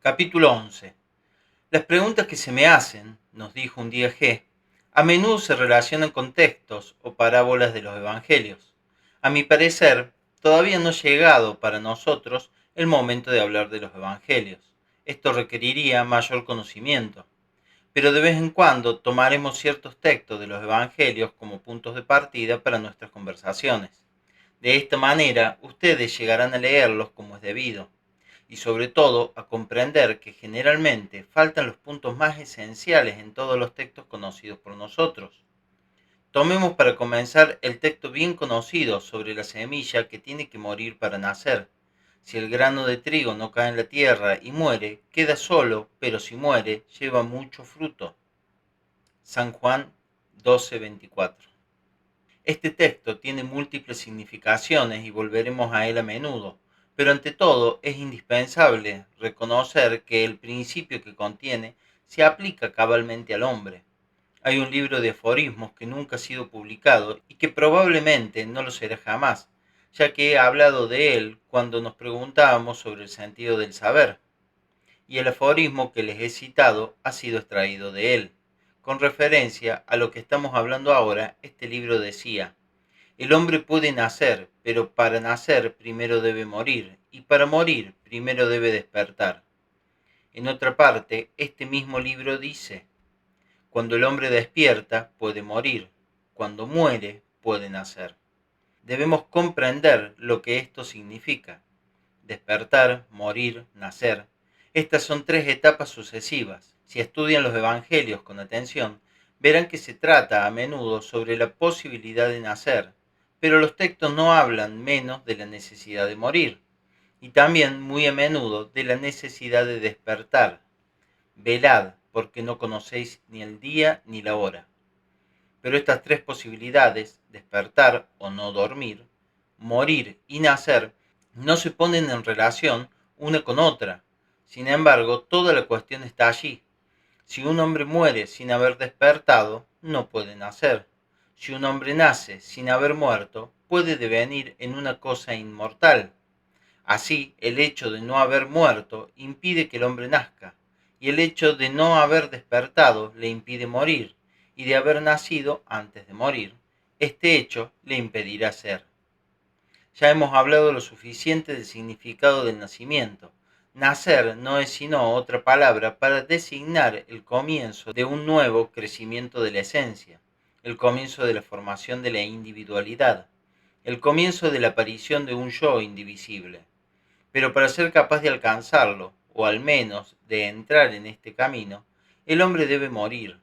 Capítulo 11. Las preguntas que se me hacen, nos dijo un día G, a menudo se relacionan con textos o parábolas de los evangelios. A mi parecer, todavía no ha llegado para nosotros el momento de hablar de los evangelios. Esto requeriría mayor conocimiento. Pero de vez en cuando tomaremos ciertos textos de los evangelios como puntos de partida para nuestras conversaciones. De esta manera, ustedes llegarán a leerlos como es debido y sobre todo a comprender que generalmente faltan los puntos más esenciales en todos los textos conocidos por nosotros. Tomemos para comenzar el texto bien conocido sobre la semilla que tiene que morir para nacer. Si el grano de trigo no cae en la tierra y muere, queda solo, pero si muere, lleva mucho fruto. San Juan 12:24. Este texto tiene múltiples significaciones y volveremos a él a menudo, pero ante todo es indispensable reconocer que el principio que contiene se aplica cabalmente al hombre. Hay un libro de aforismos que nunca ha sido publicado y que probablemente no lo será jamás, ya que he hablado de él cuando nos preguntábamos sobre el sentido del saber, y el aforismo que les he citado ha sido extraído de él. Con referencia a lo que estamos hablando ahora, este libro decía: el hombre puede nacer, pero para nacer primero debe morir, y para morir primero debe despertar. En otra parte, este mismo libro dice: cuando el hombre despierta, puede morir; cuando muere, puede nacer. Debemos comprender lo que esto significa. Despertar, morir, nacer. Estas son tres etapas sucesivas. Si estudian los evangelios con atención, verán que se trata a menudo sobre la posibilidad de nacer, pero los textos no hablan menos de la necesidad de morir, y también muy a menudo de la necesidad de despertar. Velad, porque no conocéis ni el día ni la hora. Pero estas tres posibilidades, despertar o no dormir, morir y nacer, no se ponen en relación una con otra. Sin embargo, toda la cuestión está allí. Si un hombre muere sin haber despertado, no puede nacer. Si un hombre nace sin haber muerto, puede devenir en una cosa inmortal. Así, el hecho de no haber muerto impide que el hombre nazca, y el hecho de no haber despertado le impide morir, y de haber nacido antes de morir, este hecho le impedirá ser. Ya hemos hablado lo suficiente del significado del nacimiento. Nacer no es sino otra palabra para designar el comienzo de un nuevo crecimiento de la esencia, el comienzo de la formación de la individualidad, el comienzo de la aparición de un yo indivisible. Pero para ser capaz de alcanzarlo, o al menos de entrar en este camino, el hombre debe morir.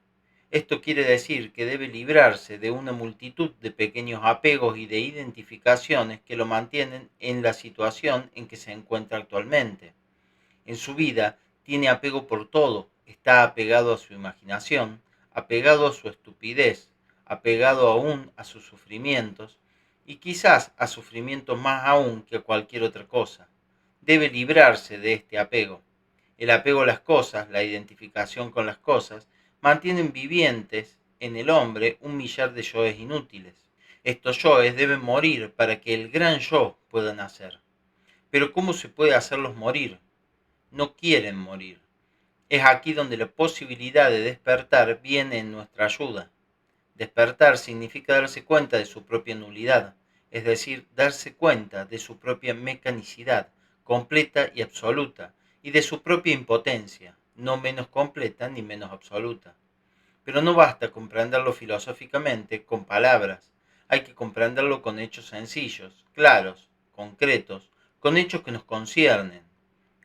Esto quiere decir que debe librarse de una multitud de pequeños apegos y de identificaciones que lo mantienen en la situación en que se encuentra actualmente. En su vida tiene apego por todo, está apegado a su imaginación, apegado a su estupidez, apegado aún a sus sufrimientos, y quizás a sufrimientos más aún que a cualquier otra cosa. Debe librarse de este apego. El apego a las cosas, la identificación con las cosas, mantienen vivientes en el hombre un millar de yoes inútiles. Estos yoes deben morir para que el gran yo pueda nacer. Pero ¿cómo se puede hacerlos morir? No quieren morir. Es aquí donde la posibilidad de despertar viene en nuestra ayuda. Despertar significa darse cuenta de su propia nulidad, es decir, darse cuenta de su propia mecanicidad, completa y absoluta, y de su propia impotencia, no menos completa ni menos absoluta. Pero no basta comprenderlo filosóficamente con palabras, hay que comprenderlo con hechos sencillos, claros, concretos, con hechos que nos conciernen.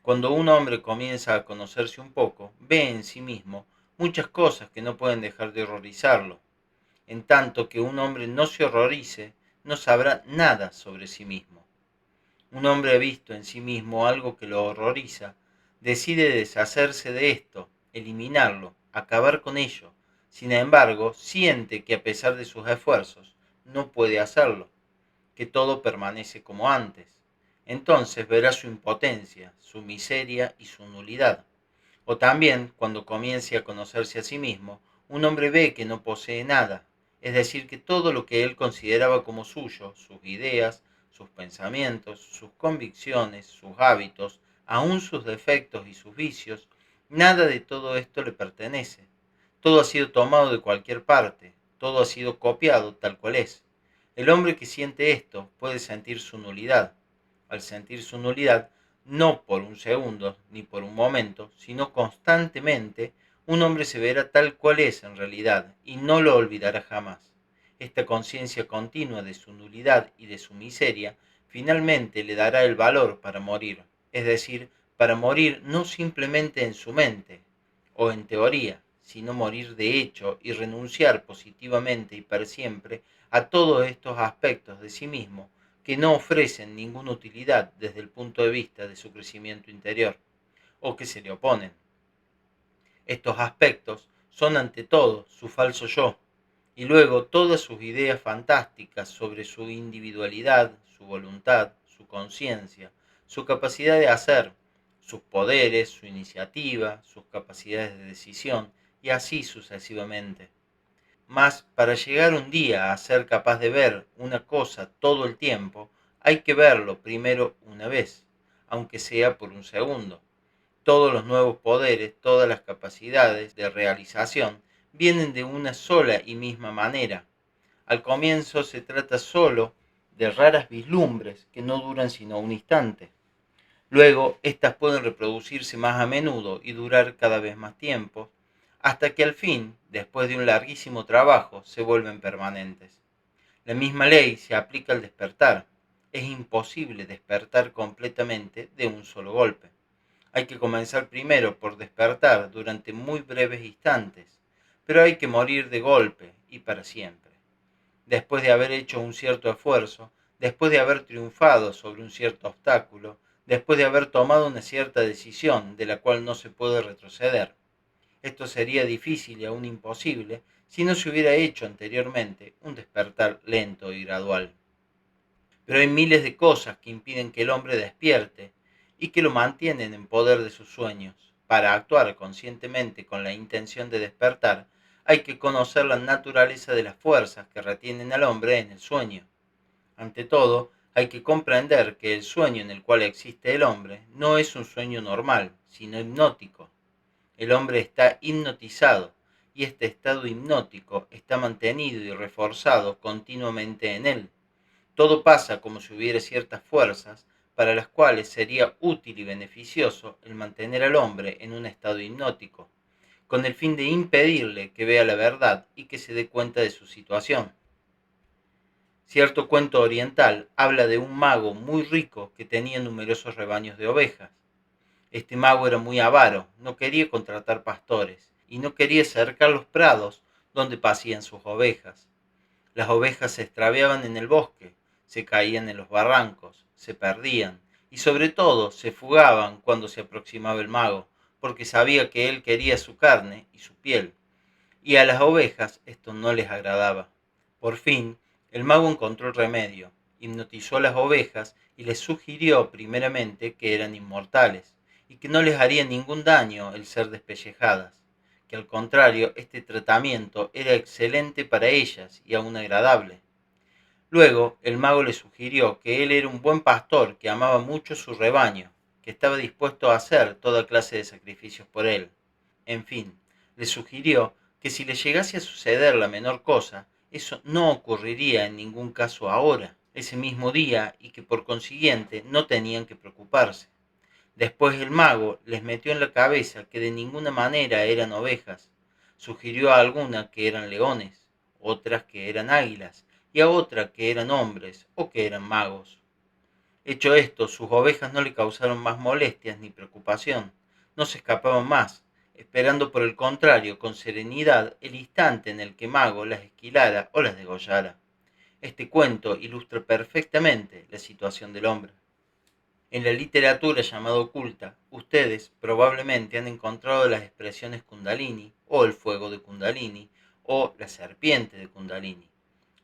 Cuando un hombre comienza a conocerse un poco, ve en sí mismo muchas cosas que no pueden dejar de horrorizarlo. En tanto que un hombre no se horrorice, no sabrá nada sobre sí mismo. Un hombre ha visto en sí mismo algo que lo horroriza, decide deshacerse de esto, eliminarlo, acabar con ello. Sin embargo, siente que a pesar de sus esfuerzos, no puede hacerlo, que todo permanece como antes. Entonces verá su impotencia, su miseria y su nulidad. O también, cuando comience a conocerse a sí mismo, un hombre ve que no posee nada, es decir, que todo lo que él consideraba como suyo, sus ideas, sus pensamientos, sus convicciones, sus hábitos, aún sus defectos y sus vicios, nada de todo esto le pertenece. Todo ha sido tomado de cualquier parte, todo ha sido copiado tal cual es. El hombre que siente esto puede sentir su nulidad. Al sentir su nulidad, no por un segundo ni por un momento, sino constantemente, un hombre se verá tal cual es en realidad y no lo olvidará jamás. Esta conciencia continua de su nulidad y de su miseria finalmente le dará el valor para morir, es decir, para morir no simplemente en su mente o en teoría, sino morir de hecho y renunciar positivamente y para siempre a todos estos aspectos de sí mismo que no ofrecen ninguna utilidad desde el punto de vista de su crecimiento interior, o que se le oponen. Estos aspectos son ante todo su falso yo, y luego todas sus ideas fantásticas sobre su individualidad, su voluntad, su conciencia, su capacidad de hacer, sus poderes, su iniciativa, sus capacidades de decisión, y así sucesivamente. Mas para llegar un día a ser capaz de ver una cosa todo el tiempo, hay que verlo primero una vez, aunque sea por un segundo. Todos los nuevos poderes, todas las capacidades de realización vienen de una sola y misma manera. Al comienzo se trata solo de raras vislumbres que no duran sino un instante. Luego, estas pueden reproducirse más a menudo y durar cada vez más tiempo, hasta que al fin, después de un larguísimo trabajo, se vuelven permanentes. La misma ley se aplica al despertar. Es imposible despertar completamente de un solo golpe. Hay que comenzar primero por despertar durante muy breves instantes, pero hay que morir de golpe y para siempre. Después de haber hecho un cierto esfuerzo, después de haber triunfado sobre un cierto obstáculo, después de haber tomado una cierta decisión de la cual no se puede retroceder. Esto sería difícil y aún imposible si no se hubiera hecho anteriormente un despertar lento y gradual. Pero hay miles de cosas que impiden que el hombre despierte y que lo mantienen en poder de sus sueños. Para actuar conscientemente con la intención de despertar, hay que conocer la naturaleza de las fuerzas que retienen al hombre en el sueño. Ante todo, hay que comprender que el sueño en el cual existe el hombre no es un sueño normal, sino hipnótico. El hombre está hipnotizado y este estado hipnótico está mantenido y reforzado continuamente en él. Todo pasa como si hubiera ciertas fuerzas para las cuales sería útil y beneficioso el mantener al hombre en un estado hipnótico, con el fin de impedirle que vea la verdad y que se dé cuenta de su situación. Cierto cuento oriental habla de un mago muy rico que tenía numerosos rebaños de ovejas. Este mago era muy avaro, no quería contratar pastores y no quería cercar los prados donde pasían sus ovejas. Las ovejas se extraviaban en el bosque, se caían en los barrancos, se perdían y sobre todo se fugaban cuando se aproximaba el mago, porque sabía que él quería su carne y su piel, y a las ovejas esto no les agradaba. Por fin, el mago encontró el remedio, hipnotizó a las ovejas y les sugirió primeramente que eran inmortales y que no les haría ningún daño el ser despellejadas, que al contrario este tratamiento era excelente para ellas y aún agradable. Luego el mago le sugirió que él era un buen pastor que amaba mucho su rebaño, que estaba dispuesto a hacer toda clase de sacrificios por él. En fin, le sugirió que si le llegase a suceder la menor cosa, eso no ocurriría en ningún caso ahora, ese mismo día, y que por consiguiente no tenían que preocuparse. Después el mago les metió en la cabeza que de ninguna manera eran ovejas. Sugirió a algunas que eran leones, otras que eran águilas, y a otras que eran hombres o que eran magos. Hecho esto, sus ovejas no le causaron más molestias ni preocupación, no se escapaban más, esperando por el contrario con serenidad el instante en el que Mago las esquilara o las degollara. Este cuento ilustra perfectamente la situación del hombre. En la literatura llamada oculta, ustedes probablemente han encontrado las expresiones Kundalini, o el fuego de Kundalini, o la serpiente de Kundalini.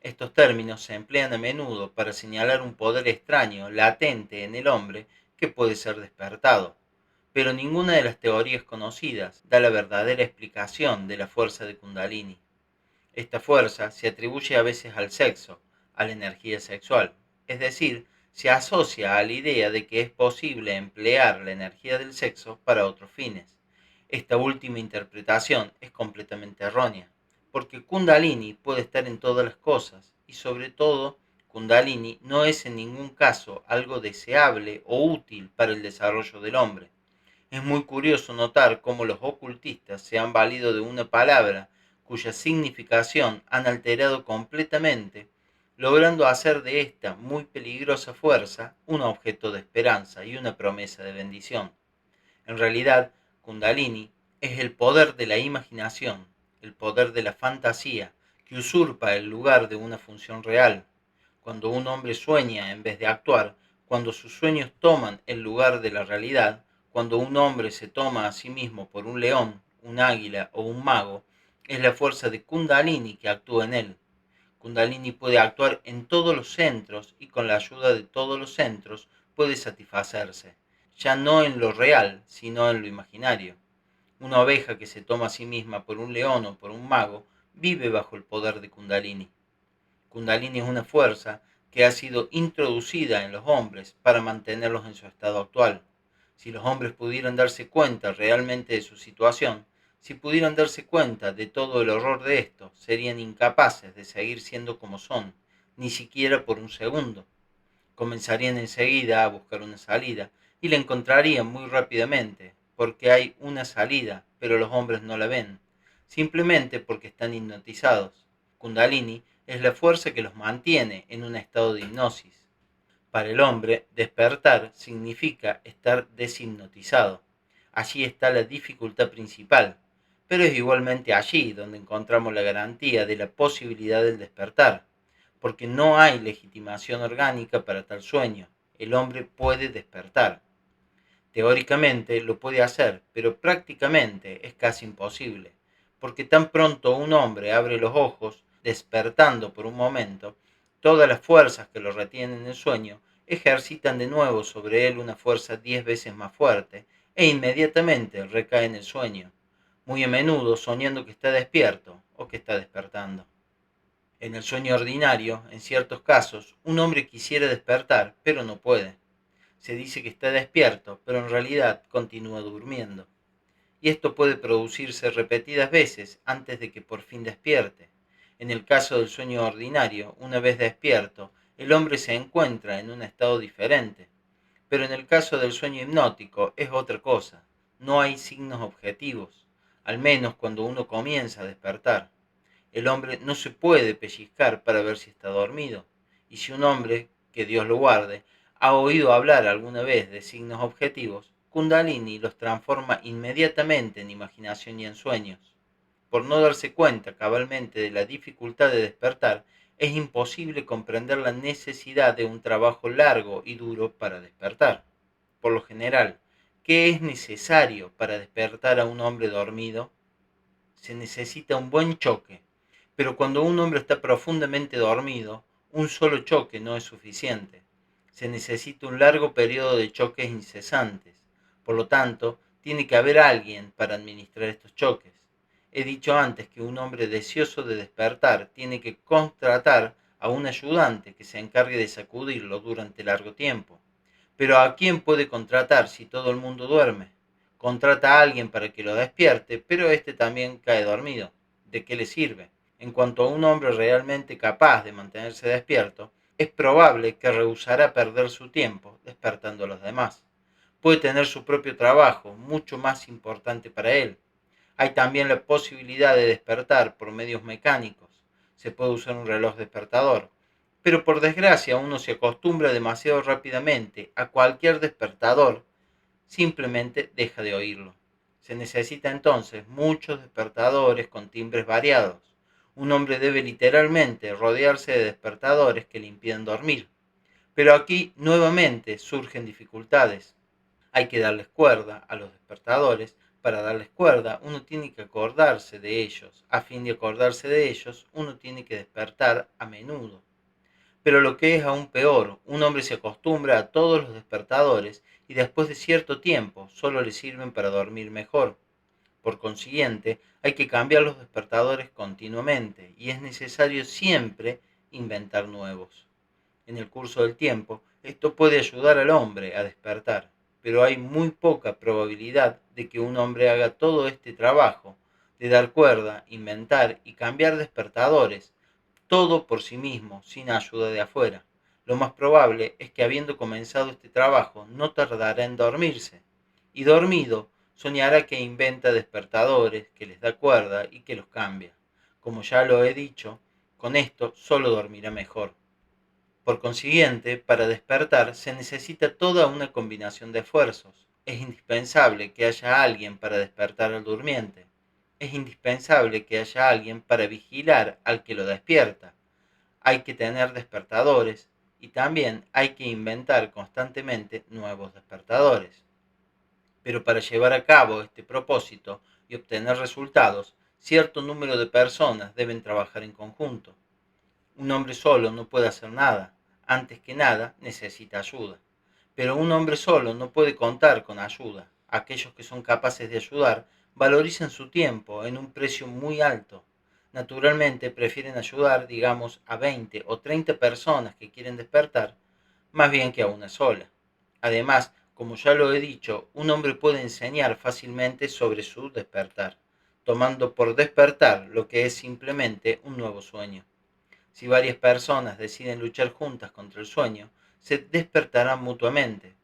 Estos términos se emplean a menudo para señalar un poder extraño, latente en el hombre, que puede ser despertado. Pero ninguna de las teorías conocidas da la verdadera explicación de la fuerza de Kundalini. Esta fuerza se atribuye a veces al sexo, a la energía sexual, es decir, se asocia a la idea de que es posible emplear la energía del sexo para otros fines. Esta última interpretación es completamente errónea, porque Kundalini puede estar en todas las cosas y sobre todo Kundalini no es en ningún caso algo deseable o útil para el desarrollo del hombre. Es muy curioso notar cómo los ocultistas se han valido de una palabra cuya significación han alterado completamente, logrando hacer de esta muy peligrosa fuerza un objeto de esperanza y una promesa de bendición. En realidad, Kundalini es el poder de la imaginación, el poder de la fantasía, que usurpa el lugar de una función real. Cuando un hombre sueña en vez de actuar, cuando sus sueños toman el lugar de la realidad, cuando un hombre se toma a sí mismo por un león, un águila o un mago, es la fuerza de Kundalini que actúa en él. Kundalini puede actuar en todos los centros y con la ayuda de todos los centros puede satisfacerse, ya no en lo real, sino en lo imaginario. Una oveja que se toma a sí misma por un león o por un mago vive bajo el poder de Kundalini. Kundalini es una fuerza que ha sido introducida en los hombres para mantenerlos en su estado actual. Si los hombres pudieran darse cuenta realmente de su situación, si pudieran darse cuenta de todo el horror de esto, serían incapaces de seguir siendo como son, ni siquiera por un segundo. Comenzarían enseguida a buscar una salida y la encontrarían muy rápidamente, porque hay una salida, pero los hombres no la ven, simplemente porque están hipnotizados. Kundalini es la fuerza que los mantiene en un estado de hipnosis. Para el hombre, despertar significa estar deshipnotizado. Allí está la dificultad principal, pero es igualmente allí donde encontramos la garantía de la posibilidad del despertar, porque no hay legitimación orgánica para tal sueño. El hombre puede despertar. Teóricamente lo puede hacer, pero prácticamente es casi imposible, porque tan pronto un hombre abre los ojos, despertando por un momento, todas las fuerzas que lo retienen en el sueño ejercitan de nuevo sobre él una fuerza 10 veces más fuerte e inmediatamente recae en el sueño, muy a menudo soñando que está despierto o que está despertando. En el sueño ordinario, en ciertos casos, un hombre quisiera despertar, pero no puede. Se dice que está despierto, pero en realidad continúa durmiendo. Y esto puede producirse repetidas veces antes de que por fin despierte. En el caso del sueño ordinario, una vez despierto, el hombre se encuentra en un estado diferente. Pero en el caso del sueño hipnótico es otra cosa. No hay signos objetivos, al menos cuando uno comienza a despertar. El hombre no se puede pellizcar para ver si está dormido. Y si un hombre, que Dios lo guarde, ha oído hablar alguna vez de signos objetivos, Kundalini los transforma inmediatamente en imaginación y en sueños. Por no darse cuenta cabalmente de la dificultad de despertar, es imposible comprender la necesidad de un trabajo largo y duro para despertar. Por lo general, ¿qué es necesario para despertar a un hombre dormido? Se necesita un buen choque, pero cuando un hombre está profundamente dormido, un solo choque no es suficiente. Se necesita un largo periodo de choques incesantes. Por lo tanto, tiene que haber alguien para administrar estos choques. He dicho antes que un hombre deseoso de despertar tiene que contratar a un ayudante que se encargue de sacudirlo durante largo tiempo. Pero ¿a quién puede contratar si todo el mundo duerme? Contrata a alguien para que lo despierte, pero éste también cae dormido. ¿De qué le sirve? En cuanto a un hombre realmente capaz de mantenerse despierto, es probable que rehusará perder su tiempo despertando a los demás. Puede tener su propio trabajo, mucho más importante para él. Hay también la posibilidad de despertar por medios mecánicos. Se puede usar un reloj despertador. Pero por desgracia uno se acostumbra demasiado rápidamente a cualquier despertador, simplemente deja de oírlo. Se necesita entonces muchos despertadores con timbres variados. Un hombre debe literalmente rodearse de despertadores que le impiden dormir. Pero aquí nuevamente surgen dificultades. Hay que darles cuerda a los despertadores. Para darles cuerda, uno tiene que acordarse de ellos. A fin de acordarse de ellos, uno tiene que despertar a menudo. Pero lo que es aún peor, un hombre se acostumbra a todos los despertadores y después de cierto tiempo solo le sirven para dormir mejor. Por consiguiente, hay que cambiar los despertadores continuamente y es necesario siempre inventar nuevos. En el curso del tiempo, Esto puede ayudar al hombre a despertar, pero hay muy poca probabilidad de que un hombre haga todo este trabajo de dar cuerda, inventar y cambiar despertadores, todo por sí mismo, sin ayuda de afuera. Lo más probable es que habiendo comenzado este trabajo no tardará en dormirse, y dormido soñará que inventa despertadores, que les da cuerda y que los cambia. Como ya lo he dicho, con esto solo dormirá mejor. Por consiguiente, para despertar se necesita toda una combinación de esfuerzos. Es indispensable que haya alguien para despertar al durmiente. Es indispensable que haya alguien para vigilar al que lo despierta. Hay que tener despertadores y también hay que inventar constantemente nuevos despertadores. Pero para llevar a cabo este propósito y obtener resultados, cierto número de personas deben trabajar en conjunto. Un hombre solo no puede hacer nada. Antes que nada, necesita ayuda. Pero un hombre solo no puede contar con ayuda. Aquellos que son capaces de ayudar valorizan su tiempo en un precio muy alto. Naturalmente prefieren ayudar, digamos, a 20 o 30 personas que quieren despertar, más bien que a una sola. Además, como ya lo he dicho, un hombre puede enseñar fácilmente sobre su despertar, tomando por despertar lo que es simplemente un nuevo sueño. Si varias personas deciden luchar juntas contra el sueño, se despertarán mutuamente.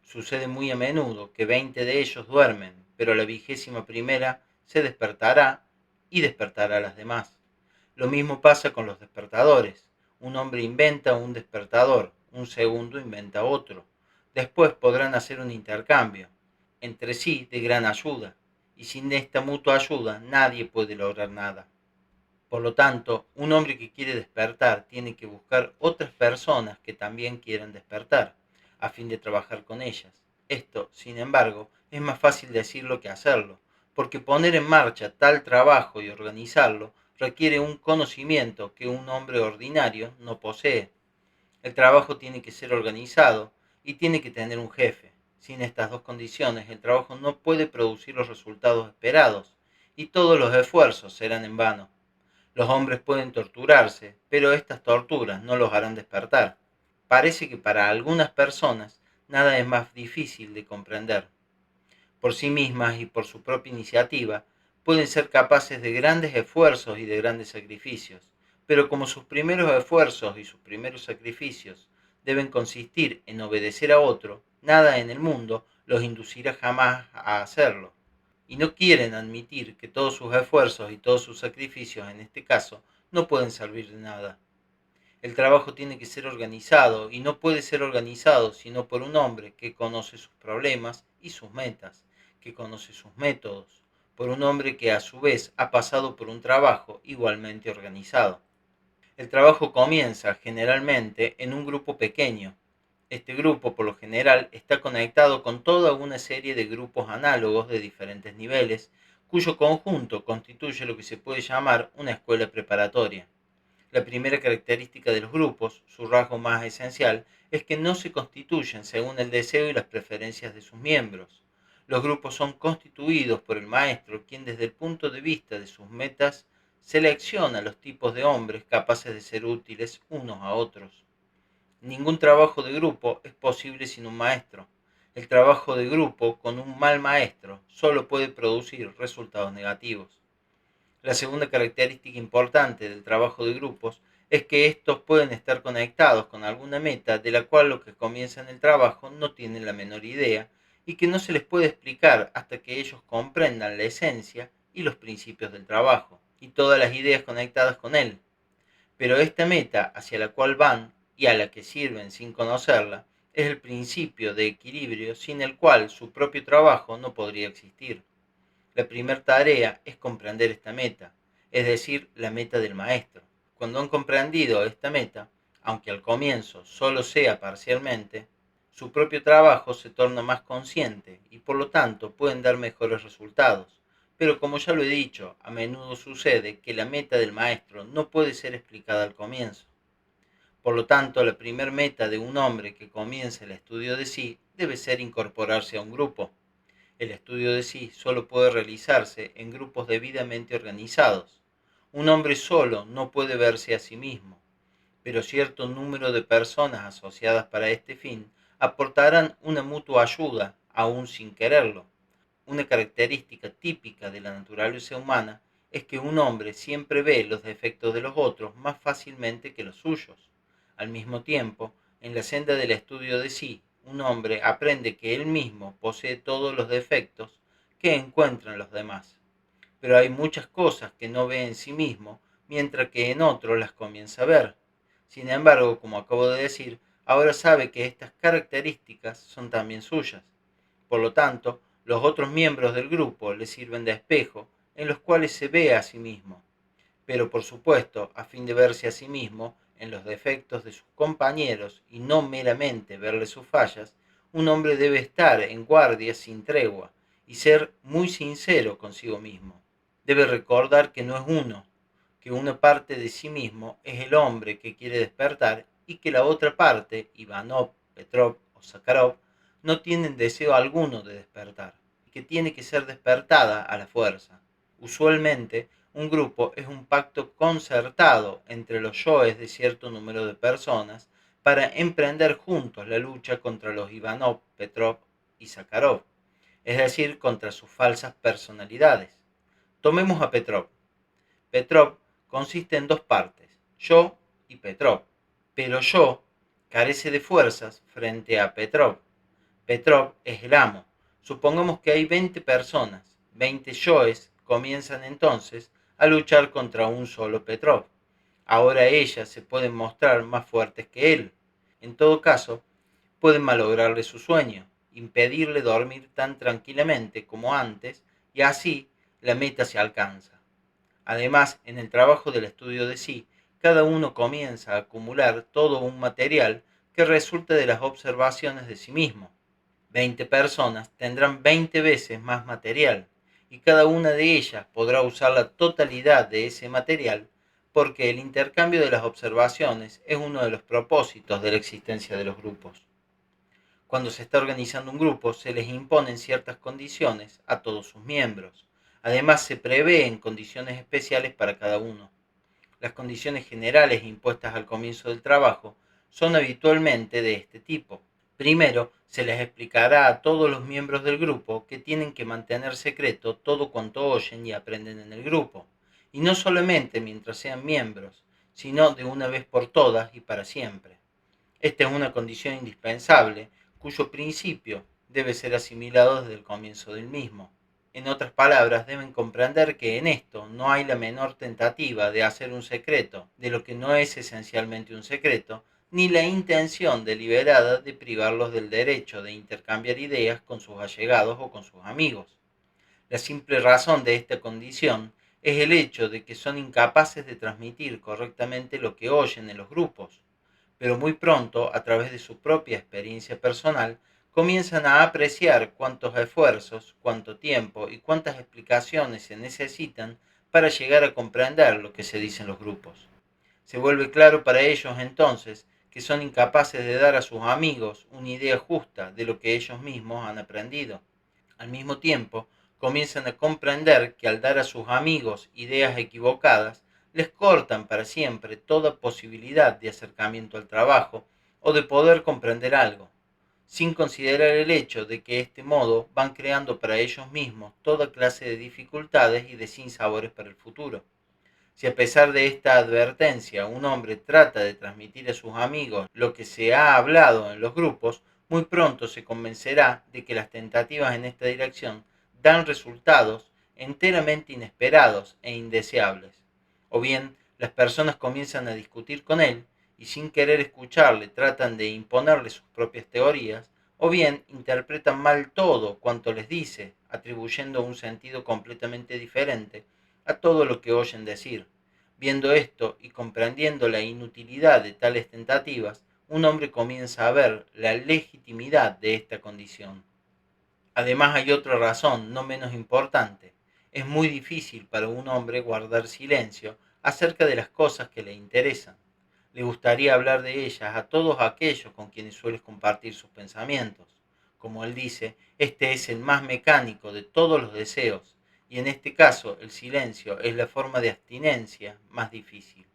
Sucede muy a menudo que 20 de ellos duermen, pero la 21ª se despertará y despertará a las demás. Lo mismo pasa con los despertadores. Un hombre inventa un despertador, un segundo inventa otro. Después podrán hacer un intercambio, entre sí de gran ayuda, y sin esta mutua ayuda nadie puede lograr nada. Por lo tanto, un hombre que quiere despertar tiene que buscar otras personas que también quieran despertar, a fin de trabajar con ellas. Esto, sin embargo, es más fácil decirlo que hacerlo, porque poner en marcha tal trabajo y organizarlo requiere un conocimiento que un hombre ordinario no posee. El trabajo tiene que ser organizado y tiene que tener un jefe. Sin estas dos condiciones, el trabajo no puede producir los resultados esperados y todos los esfuerzos serán en vano. Los hombres pueden torturarse, pero estas torturas no los harán despertar. Parece que para algunas personas nada es más difícil de comprender. Por sí mismas y por su propia iniciativa, pueden ser capaces de grandes esfuerzos y de grandes sacrificios, pero como sus primeros esfuerzos y sus primeros sacrificios deben consistir en obedecer a otro, nada en el mundo los inducirá jamás a hacerlo. Y no quieren admitir que todos sus esfuerzos y todos sus sacrificios, en este caso, no pueden servir de nada. El trabajo tiene que ser organizado y no puede ser organizado sino por un hombre que conoce sus problemas y sus metas, que conoce sus métodos, por un hombre que a su vez ha pasado por un trabajo igualmente organizado. El trabajo comienza generalmente en un grupo pequeño. Este grupo, por lo general, está conectado con toda una serie de grupos análogos de diferentes niveles, cuyo conjunto constituye lo que se puede llamar una escuela preparatoria. La primera característica de los grupos, su rasgo más esencial, es que no se constituyen según el deseo y las preferencias de sus miembros. Los grupos son constituidos por el maestro, quien desde el punto de vista de sus metas selecciona los tipos de hombres capaces de ser útiles unos a otros. Ningún trabajo de grupo es posible sin un maestro. El trabajo de grupo con un mal maestro solo puede producir resultados negativos. La segunda característica importante del trabajo de grupos es que estos pueden estar conectados con alguna meta de la cual los que comienzan el trabajo no tienen la menor idea y que no se les puede explicar hasta que ellos comprendan la esencia y los principios del trabajo y todas las ideas conectadas con él. Pero esta meta hacia la cual van y a la que sirven sin conocerla es el principio de equilibrio sin el cual su propio trabajo no podría existir. La primera tarea es comprender esta meta, es decir, la meta del maestro. Cuando han comprendido esta meta, aunque al comienzo solo sea parcialmente, su propio trabajo se torna más consciente y por lo tanto pueden dar mejores resultados. Pero como ya lo he dicho, a menudo sucede que la meta del maestro no puede ser explicada al comienzo. Por lo tanto, la primera meta de un hombre que comienza el estudio de sí debe ser incorporarse a un grupo. El estudio de sí solo puede realizarse en grupos debidamente organizados. Un hombre solo no puede verse a sí mismo. pero cierto número de personas asociadas para este fin aportarán una mutua ayuda, aún sin quererlo. Una característica típica de la naturaleza humana es que un hombre siempre ve los defectos de los otros más fácilmente que los suyos. Al mismo tiempo, en la senda del estudio de sí, un hombre aprende que él mismo posee todos los defectos que encuentra en los demás. Pero hay muchas cosas que no ve en sí mismo, mientras que en otros las comienza a ver. Sin embargo, como acabo de decir, ahora sabe que estas características son también suyas. Por lo tanto, los otros miembros del grupo le sirven de espejo en los cuales se ve a sí mismo. Pero por supuesto, a fin de verse a sí mismo en los defectos de sus compañeros y no meramente verle sus fallas, un hombre debe estar en guardia sin tregua y ser muy sincero consigo mismo. Debe recordar que no es uno, que una parte de sí mismo es el hombre que quiere despertar y que la otra parte, Ivanov, Petrov o Sakharov, no tienen deseo alguno de despertar, y que tiene que ser despertada a la fuerza. Usualmente, un grupo es un pacto concertado entre los yoes de cierto número de personas para emprender juntos la lucha contra los Ivanov, Petrov y Sakharov, es decir, contra sus falsas personalidades. Tomemos a Petrov. Petrov consiste en dos partes, yo y Petrov, pero yo carece de fuerzas frente a Petrov. Petrov es el amo. Supongamos que hay 20 personas, 20 yoes comienzan entonces a luchar contra un solo Petrov. Ahora ellas se pueden mostrar más fuertes que él. En todo caso, pueden malograrle su sueño, impedirle dormir tan tranquilamente como antes, y así la meta se alcanza. Además, en el trabajo del estudio de sí, cada uno comienza a acumular todo un material que resulta de las observaciones de sí mismo. 20 personas tendrán 20 veces más material y cada una de ellas podrá usar la totalidad de ese material porque el intercambio de las observaciones es uno de los propósitos de la existencia de los grupos. Cuando se está organizando un grupo, se les imponen ciertas condiciones a todos sus miembros. Además, se prevén condiciones especiales para cada uno. Las condiciones generales impuestas al comienzo del trabajo son habitualmente de este tipo. Primero, se les explicará a todos los miembros del grupo que tienen que mantener secreto todo cuanto oyen y aprenden en el grupo, y no solamente mientras sean miembros, sino de una vez por todas y para siempre. Esta es una condición indispensable, cuyo principio debe ser asimilado desde el comienzo del mismo. En otras palabras, deben comprender que en esto no hay la menor tentativa de hacer un secreto de lo que no es esencialmente un secreto, ni la intención deliberada de privarlos del derecho de intercambiar ideas con sus allegados o con sus amigos. La simple razón de esta condición es el hecho de que son incapaces de transmitir correctamente lo que oyen en los grupos, pero muy pronto, a través de su propia experiencia personal, comienzan a apreciar cuántos esfuerzos, cuánto tiempo y cuántas explicaciones se necesitan para llegar a comprender lo que se dice en los grupos. Se vuelve claro para ellos entonces que son incapaces de dar a sus amigos una idea justa de lo que ellos mismos han aprendido. Al mismo tiempo, comienzan a comprender que al dar a sus amigos ideas equivocadas, les cortan para siempre toda posibilidad de acercamiento al trabajo o de poder comprender algo, sin considerar el hecho de que de este modo van creando para ellos mismos toda clase de dificultades y de sinsabores para el futuro. Si a pesar de esta advertencia un hombre trata de transmitir a sus amigos lo que se ha hablado en los grupos, muy pronto se convencerá de que las tentativas en esta dirección dan resultados enteramente inesperados e indeseables. O bien, las personas comienzan a discutir con él y sin querer escucharle tratan de imponerle sus propias teorías, o bien interpretan mal todo cuanto les dice, atribuyendo un sentido completamente diferente a todo lo que oyen decir. Viendo esto y comprendiendo la inutilidad de tales tentativas, un hombre comienza a ver la legitimidad de esta condición. Además hay otra razón, no menos importante. Es muy difícil para un hombre guardar silencio acerca de las cosas que le interesan. Le gustaría hablar de ellas a todos aquellos con quienes suele compartir sus pensamientos. Como él dice, este es el más mecánico de todos los deseos, y en este caso el silencio es la forma de abstinencia más difícil.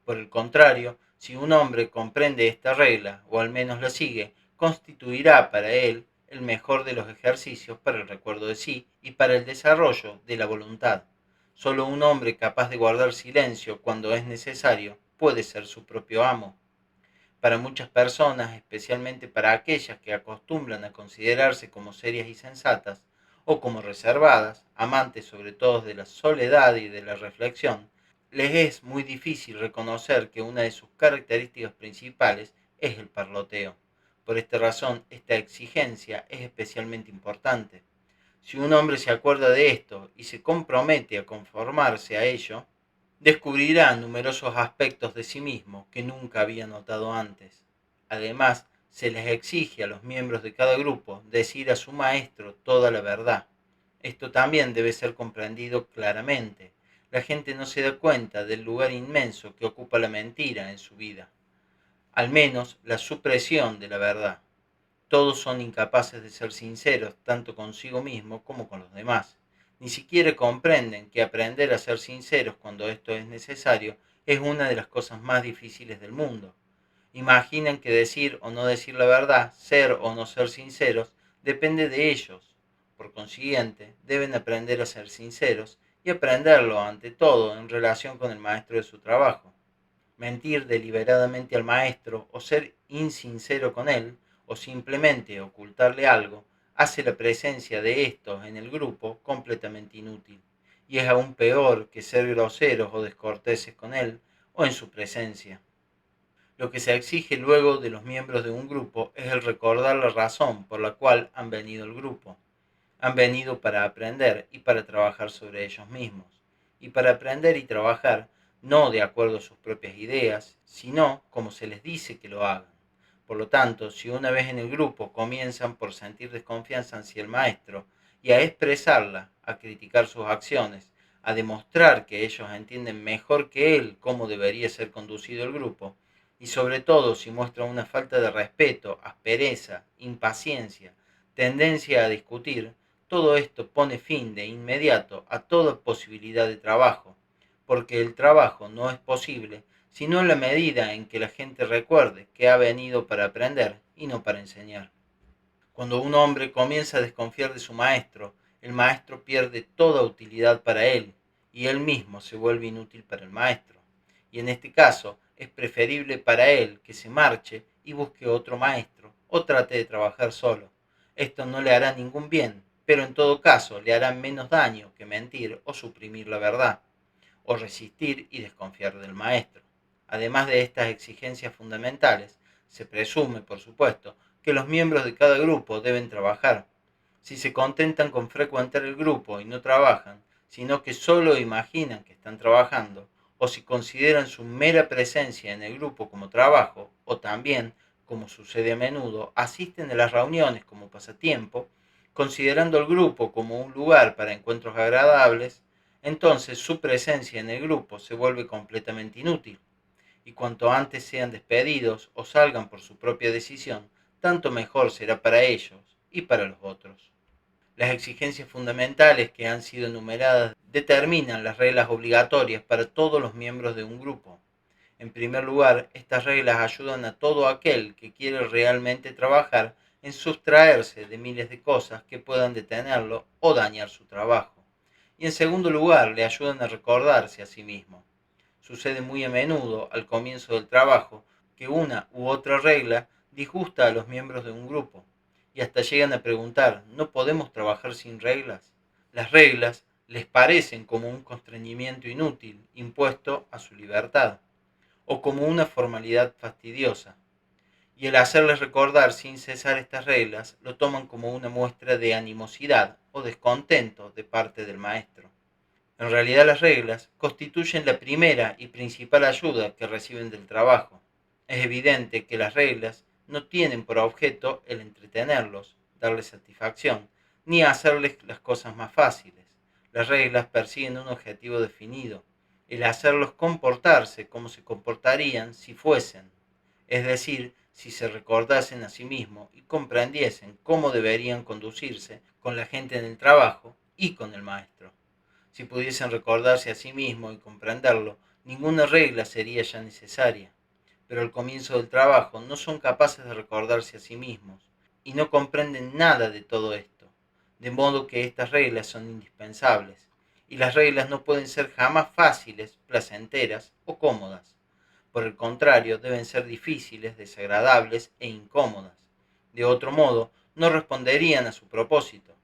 Por el contrario, Si un hombre comprende esta regla, o al menos la sigue, constituirá para él el mejor de los ejercicios para el recuerdo de sí y para el desarrollo de la voluntad. Solo un hombre capaz de guardar silencio cuando es necesario puede ser su propio amo. Para muchas personas, especialmente para aquellas que acostumbran a considerarse como serias y sensatas, o como reservadas, amantes sobre todo de la soledad y de la reflexión, les es muy difícil reconocer que una de sus características principales es el parloteo. Por esta razón, esta exigencia es especialmente importante. Si un hombre se acuerda de esto y se compromete a conformarse a ello, descubrirá numerosos aspectos de sí mismo que nunca había notado antes. Además, se les exige a los miembros de cada grupo decir a su maestro toda la verdad. Esto también debe ser comprendido claramente. La gente no se da cuenta del lugar inmenso que ocupa la mentira en su vida, al menos la supresión de la verdad. Todos son incapaces de ser sinceros tanto consigo mismo como con los demás. Ni siquiera comprenden que aprender a ser sinceros cuando esto es necesario es una de las cosas más difíciles del mundo. Imaginan que decir o no decir la verdad, ser o no ser sinceros, depende de ellos. Por consiguiente, deben aprender a ser sinceros y aprenderlo ante todo en relación con el maestro de su trabajo. Mentir deliberadamente al maestro o ser insincero con él o simplemente ocultarle algo hace la presencia de estos en el grupo completamente inútil y es aún peor que ser groseros o descorteses con él o en su presencia. Lo que se exige luego de los miembros de un grupo es el recordar la razón por la cual han venido al grupo. Han venido para aprender y para trabajar sobre ellos mismos. Y para aprender y trabajar no de acuerdo a sus propias ideas, sino como se les dice que lo hagan. Por lo tanto, si una vez en el grupo comienzan por sentir desconfianza hacia el maestro y a expresarla, a criticar sus acciones, a demostrar que ellos entienden mejor que él cómo debería ser conducido el grupo, y sobre todo si muestran una falta de respeto, aspereza, impaciencia, tendencia a discutir, todo esto pone fin de inmediato a toda posibilidad de trabajo, porque el trabajo no es posible sino en la medida en que la gente recuerde que ha venido para aprender y no para enseñar. Cuando un hombre comienza a desconfiar de su maestro, el maestro pierde toda utilidad para él y él mismo se vuelve inútil para el maestro. Y en este caso es preferible para él que se marche y busque otro maestro o trate de trabajar solo. Esto no le hará ningún bien, pero en todo caso le hará menos daño que mentir o suprimir la verdad, o resistir y desconfiar del maestro. Además de estas exigencias fundamentales, se presume, por supuesto, que los miembros de cada grupo deben trabajar. Si se contentan con frecuentar el grupo y no trabajan, sino que solo imaginan que están trabajando, o si consideran su mera presencia en el grupo como trabajo, o también, como sucede a menudo, asisten a las reuniones como pasatiempo, considerando el grupo como un lugar para encuentros agradables, entonces su presencia en el grupo se vuelve completamente inútil, y cuanto antes sean despedidos o salgan por su propia decisión, tanto mejor será para ellos y para los otros. Las exigencias fundamentales que han sido enumeradas determinan las reglas obligatorias para todos los miembros de un grupo. En primer lugar, estas reglas ayudan a todo aquel que quiere realmente trabajar en sustraerse de miles de cosas que puedan detenerlo o dañar su trabajo. Y en segundo lugar, le ayudan a recordarse a sí mismo. Sucede muy a menudo al comienzo del trabajo que una u otra regla disgusta a los miembros de un grupo y hasta llegan a preguntar, ¿no podemos trabajar sin reglas? Las reglas les parecen como un constreñimiento inútil impuesto a su libertad o como una formalidad fastidiosa, y el hacerles recordar sin cesar estas reglas lo toman como una muestra de animosidad o descontento de parte del maestro. En realidad las reglas constituyen la primera y principal ayuda que reciben del trabajo. Es evidente que las reglas no tienen por objeto el entretenerlos, darles satisfacción, ni hacerles las cosas más fáciles. Las reglas persiguen un objetivo definido, el hacerlos comportarse como se comportarían si fuesen, es decir, si se recordasen a sí mismos y comprendiesen cómo deberían conducirse con la gente en el trabajo y con el maestro. Si pudiesen recordarse a sí mismos y comprenderlo, ninguna regla sería ya necesaria. pero al comienzo del trabajo no son capaces de recordarse a sí mismos y no comprenden nada de todo esto, de modo que estas reglas son indispensables, y las reglas no pueden ser jamás fáciles, placenteras o cómodas. Por el contrario, deben ser difíciles, desagradables e incómodas. De otro modo, no responderían a su propósito.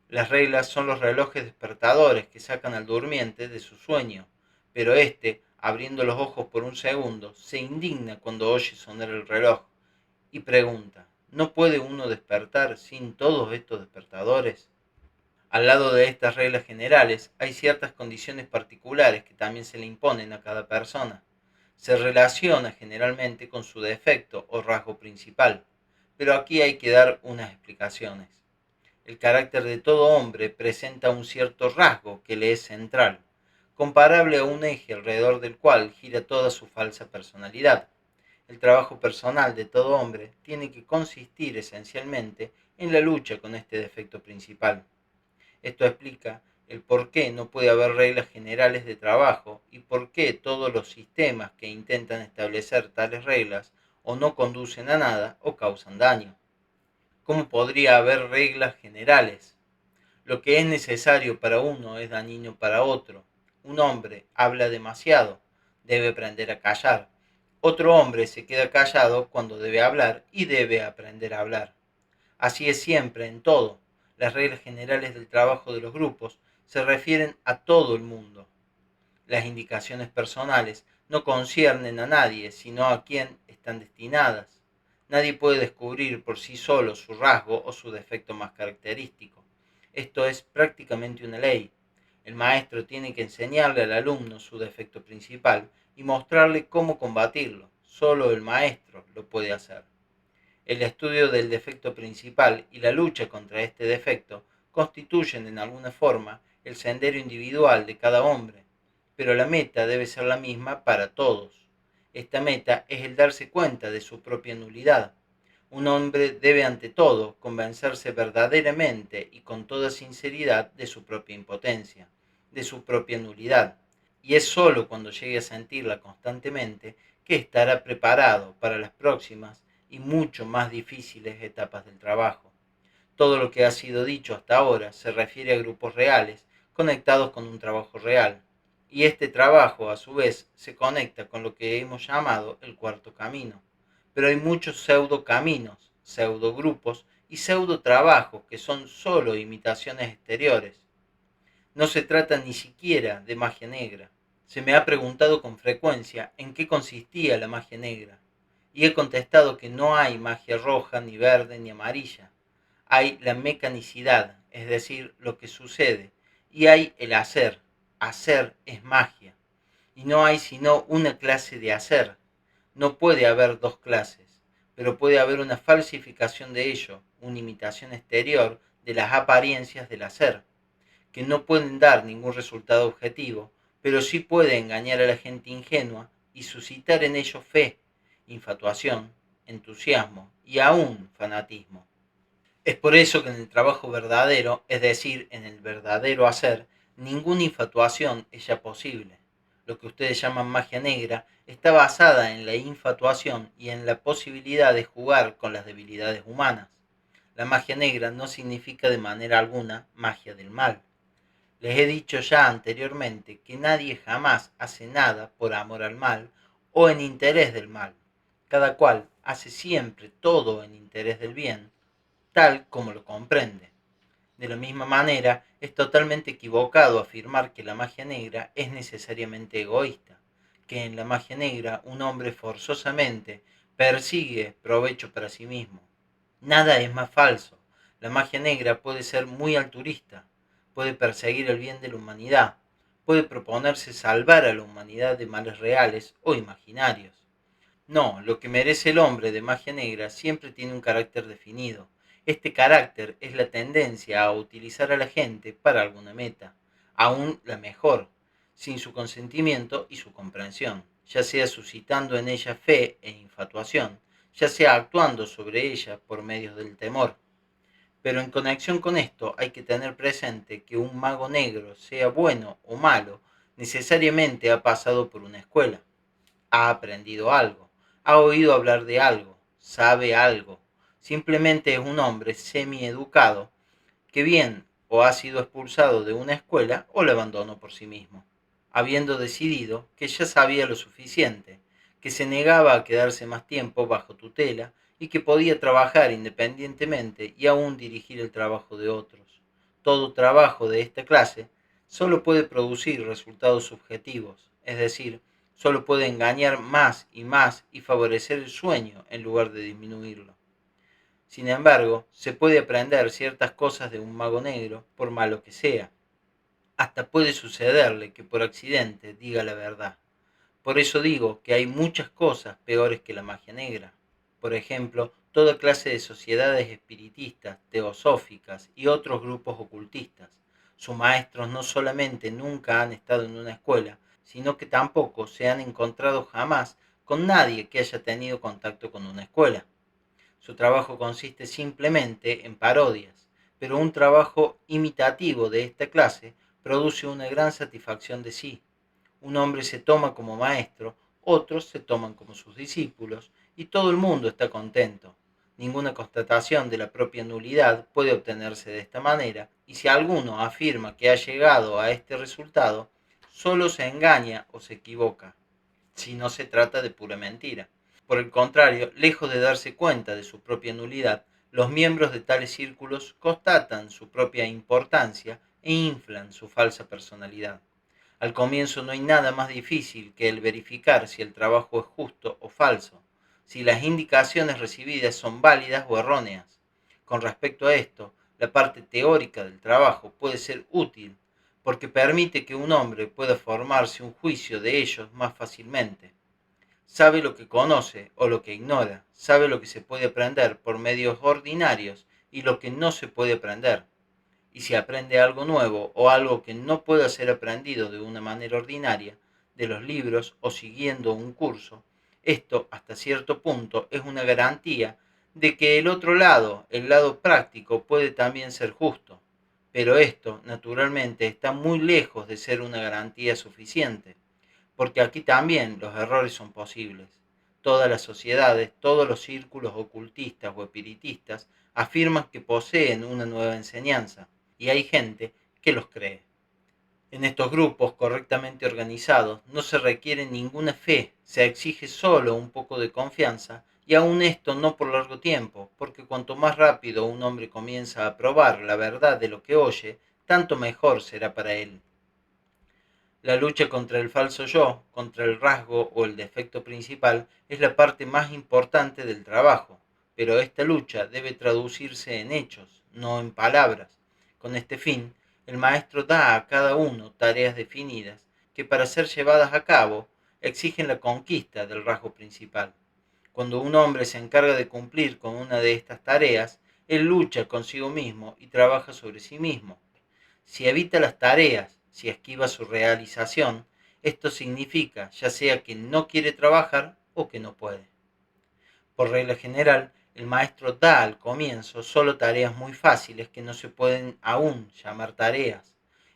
Las reglas son los relojes despertadores que sacan al durmiente de su sueño, pero éste, abriendo los ojos por un segundo, se indigna cuando oye sonar el reloj y pregunta: ¿no puede uno despertar sin todos estos despertadores? Al lado de estas reglas generales, hay ciertas condiciones particulares que también se le imponen a cada persona. Se relaciona generalmente con su defecto o rasgo principal, pero aquí hay que dar unas explicaciones. El carácter de todo hombre presenta un cierto rasgo que le es central, comparable a un eje alrededor del cual gira toda su falsa personalidad. El trabajo personal de todo hombre tiene que consistir esencialmente en la lucha con este defecto principal. Esto explica el por qué no puede haber reglas generales de trabajo y por qué todos los sistemas que intentan establecer tales reglas o no conducen a nada o causan daño. ¿Cómo podría haber reglas generales? Lo que es necesario para uno es dañino para otro. Un hombre habla demasiado, debe aprender a callar. Otro hombre se queda callado cuando debe hablar y debe aprender a hablar. Así es siempre, en todo. Las reglas generales del trabajo de los grupos se refieren a todo el mundo. Las indicaciones personales no conciernen a nadie, sino a quien están destinadas. Nadie puede descubrir por sí solo su rasgo o su defecto más característico. Esto es prácticamente una ley. El maestro tiene que enseñarle al alumno su defecto principal y mostrarle cómo combatirlo. Solo el maestro lo puede hacer. El estudio del defecto principal y la lucha contra este defecto constituyen en alguna forma el sendero individual de cada hombre, pero la meta debe ser la misma para todos. Esta meta es el darse cuenta de su propia nulidad. Un hombre debe ante todo convencerse verdaderamente y con toda sinceridad de su propia impotencia, de su propia nulidad, y es sólo cuando llegue a sentirla constantemente que estará preparado para las próximas y mucho más difíciles etapas del trabajo. Todo lo que ha sido dicho hasta ahora se refiere a grupos reales conectados con un trabajo real, y este trabajo a su vez se conecta con lo que hemos llamado el cuarto camino. Pero hay muchos pseudo caminos, pseudo grupos y pseudo trabajos que son solo imitaciones exteriores. No se trata ni siquiera de magia negra. Se me ha preguntado con frecuencia en qué consistía la magia negra, y he contestado que no hay magia roja, ni verde, ni amarilla. Hay la mecanicidad, es decir, lo que sucede, y hay el hacer. Hacer es magia, y no hay sino una clase de hacer. No puede haber dos clases, pero puede haber una falsificación de ello, una imitación exterior de las apariencias del hacer, que no pueden dar ningún resultado objetivo, pero sí puede engañar a la gente ingenua y suscitar en ellos fe, infatuación, entusiasmo y aún fanatismo. Es por eso que en el trabajo verdadero, es decir, en el verdadero hacer, ninguna infatuación es ya posible. Lo que ustedes llaman magia negra está basada en la infatuación y en la posibilidad de jugar con las debilidades humanas. La magia negra no significa de manera alguna magia del mal. Les he dicho ya anteriormente que nadie jamás hace nada por amor al mal o en interés del mal. Cada cual hace siempre todo en interés del bien, tal como lo comprende. De la misma manera, es totalmente equivocado afirmar que la magia negra es necesariamente egoísta, que en la magia negra un hombre forzosamente persigue provecho para sí mismo. Nada es más falso. La magia negra puede ser muy altruista, puede perseguir el bien de la humanidad, puede proponerse salvar a la humanidad de males reales o imaginarios. No, lo que merece el hombre de magia negra siempre tiene un carácter definido. Este carácter es la tendencia a utilizar a la gente para alguna meta, aún la mejor, sin su consentimiento y su comprensión, ya sea suscitando en ella fe e infatuación, ya sea actuando sobre ella por medio del temor. Pero en conexión con esto hay que tener presente que un mago negro, sea bueno o malo, necesariamente ha pasado por una escuela, ha aprendido algo, ha oído hablar de algo, sabe algo. Simplemente es un hombre semieducado que bien o ha sido expulsado de una escuela o la abandonó por sí mismo, habiendo decidido que ya sabía lo suficiente, que se negaba a quedarse más tiempo bajo tutela y que podía trabajar independientemente y aún dirigir el trabajo de otros. Todo trabajo de esta clase solo puede producir resultados subjetivos, es decir, solo puede engañar más y favorecer el sueño en lugar de disminuirlo. Sin embargo, se puede aprender ciertas cosas de un mago negro, por malo que sea. Hasta puede sucederle que por accidente diga la verdad. Por eso digo que hay muchas cosas peores que la magia negra. Por ejemplo, toda clase de sociedades espiritistas, teosóficas y otros grupos ocultistas. Sus maestros no solamente nunca han estado en una escuela, sino que tampoco se han encontrado jamás con nadie que haya tenido contacto con una escuela. Su trabajo consiste simplemente en parodias, pero un trabajo imitativo de esta clase produce una gran satisfacción de sí. Un hombre se toma como maestro, otros se toman como sus discípulos, y todo el mundo está contento. Ninguna constatación de la propia nulidad puede obtenerse de esta manera, y si alguno afirma que ha llegado a este resultado, solo se engaña o se equivoca, si no se trata de pura mentira. Por el contrario, lejos de darse cuenta de su propia nulidad, los miembros de tales círculos constatan su propia importancia e inflan su falsa personalidad. Al comienzo no hay nada más difícil que el verificar si el trabajo es justo o falso, si las indicaciones recibidas son válidas o erróneas. Con respecto a esto, la parte teórica del trabajo puede ser útil porque permite que un hombre pueda formarse un juicio de ellos más fácilmente. Sabe lo que conoce o lo que ignora, sabe lo que se puede aprender por medios ordinarios y lo que no se puede aprender. Y si aprende algo nuevo o algo que no pueda ser aprendido de una manera ordinaria, de los libros o siguiendo un curso, esto hasta cierto punto es una garantía de que el otro lado, el lado práctico, puede también ser justo. Pero esto, naturalmente, está muy lejos de ser una garantía suficiente porque aquí también los errores son posibles. Todas las sociedades, todos los círculos ocultistas o espiritistas afirman que poseen una nueva enseñanza y hay gente que los cree. En estos grupos correctamente organizados no se requiere ninguna fe, se exige solo un poco de confianza y aun esto no por largo tiempo, porque cuanto más rápido un hombre comienza a probar la verdad de lo que oye, tanto mejor será para él. La lucha contra el falso yo, contra el rasgo o el defecto principal, es la parte más importante del trabajo, pero esta lucha debe traducirse en hechos, no en palabras. Con este fin, el maestro da a cada uno tareas definidas que para ser llevadas a cabo exigen la conquista del rasgo principal. Cuando un hombre se encarga de cumplir con una de estas tareas, él lucha consigo mismo y trabaja sobre sí mismo. Si evita las tareas, si esquiva su realización, esto significa ya sea que no quiere trabajar o que no puede. Por regla general, el maestro da al comienzo solo tareas muy fáciles que no se pueden aún llamar tareas,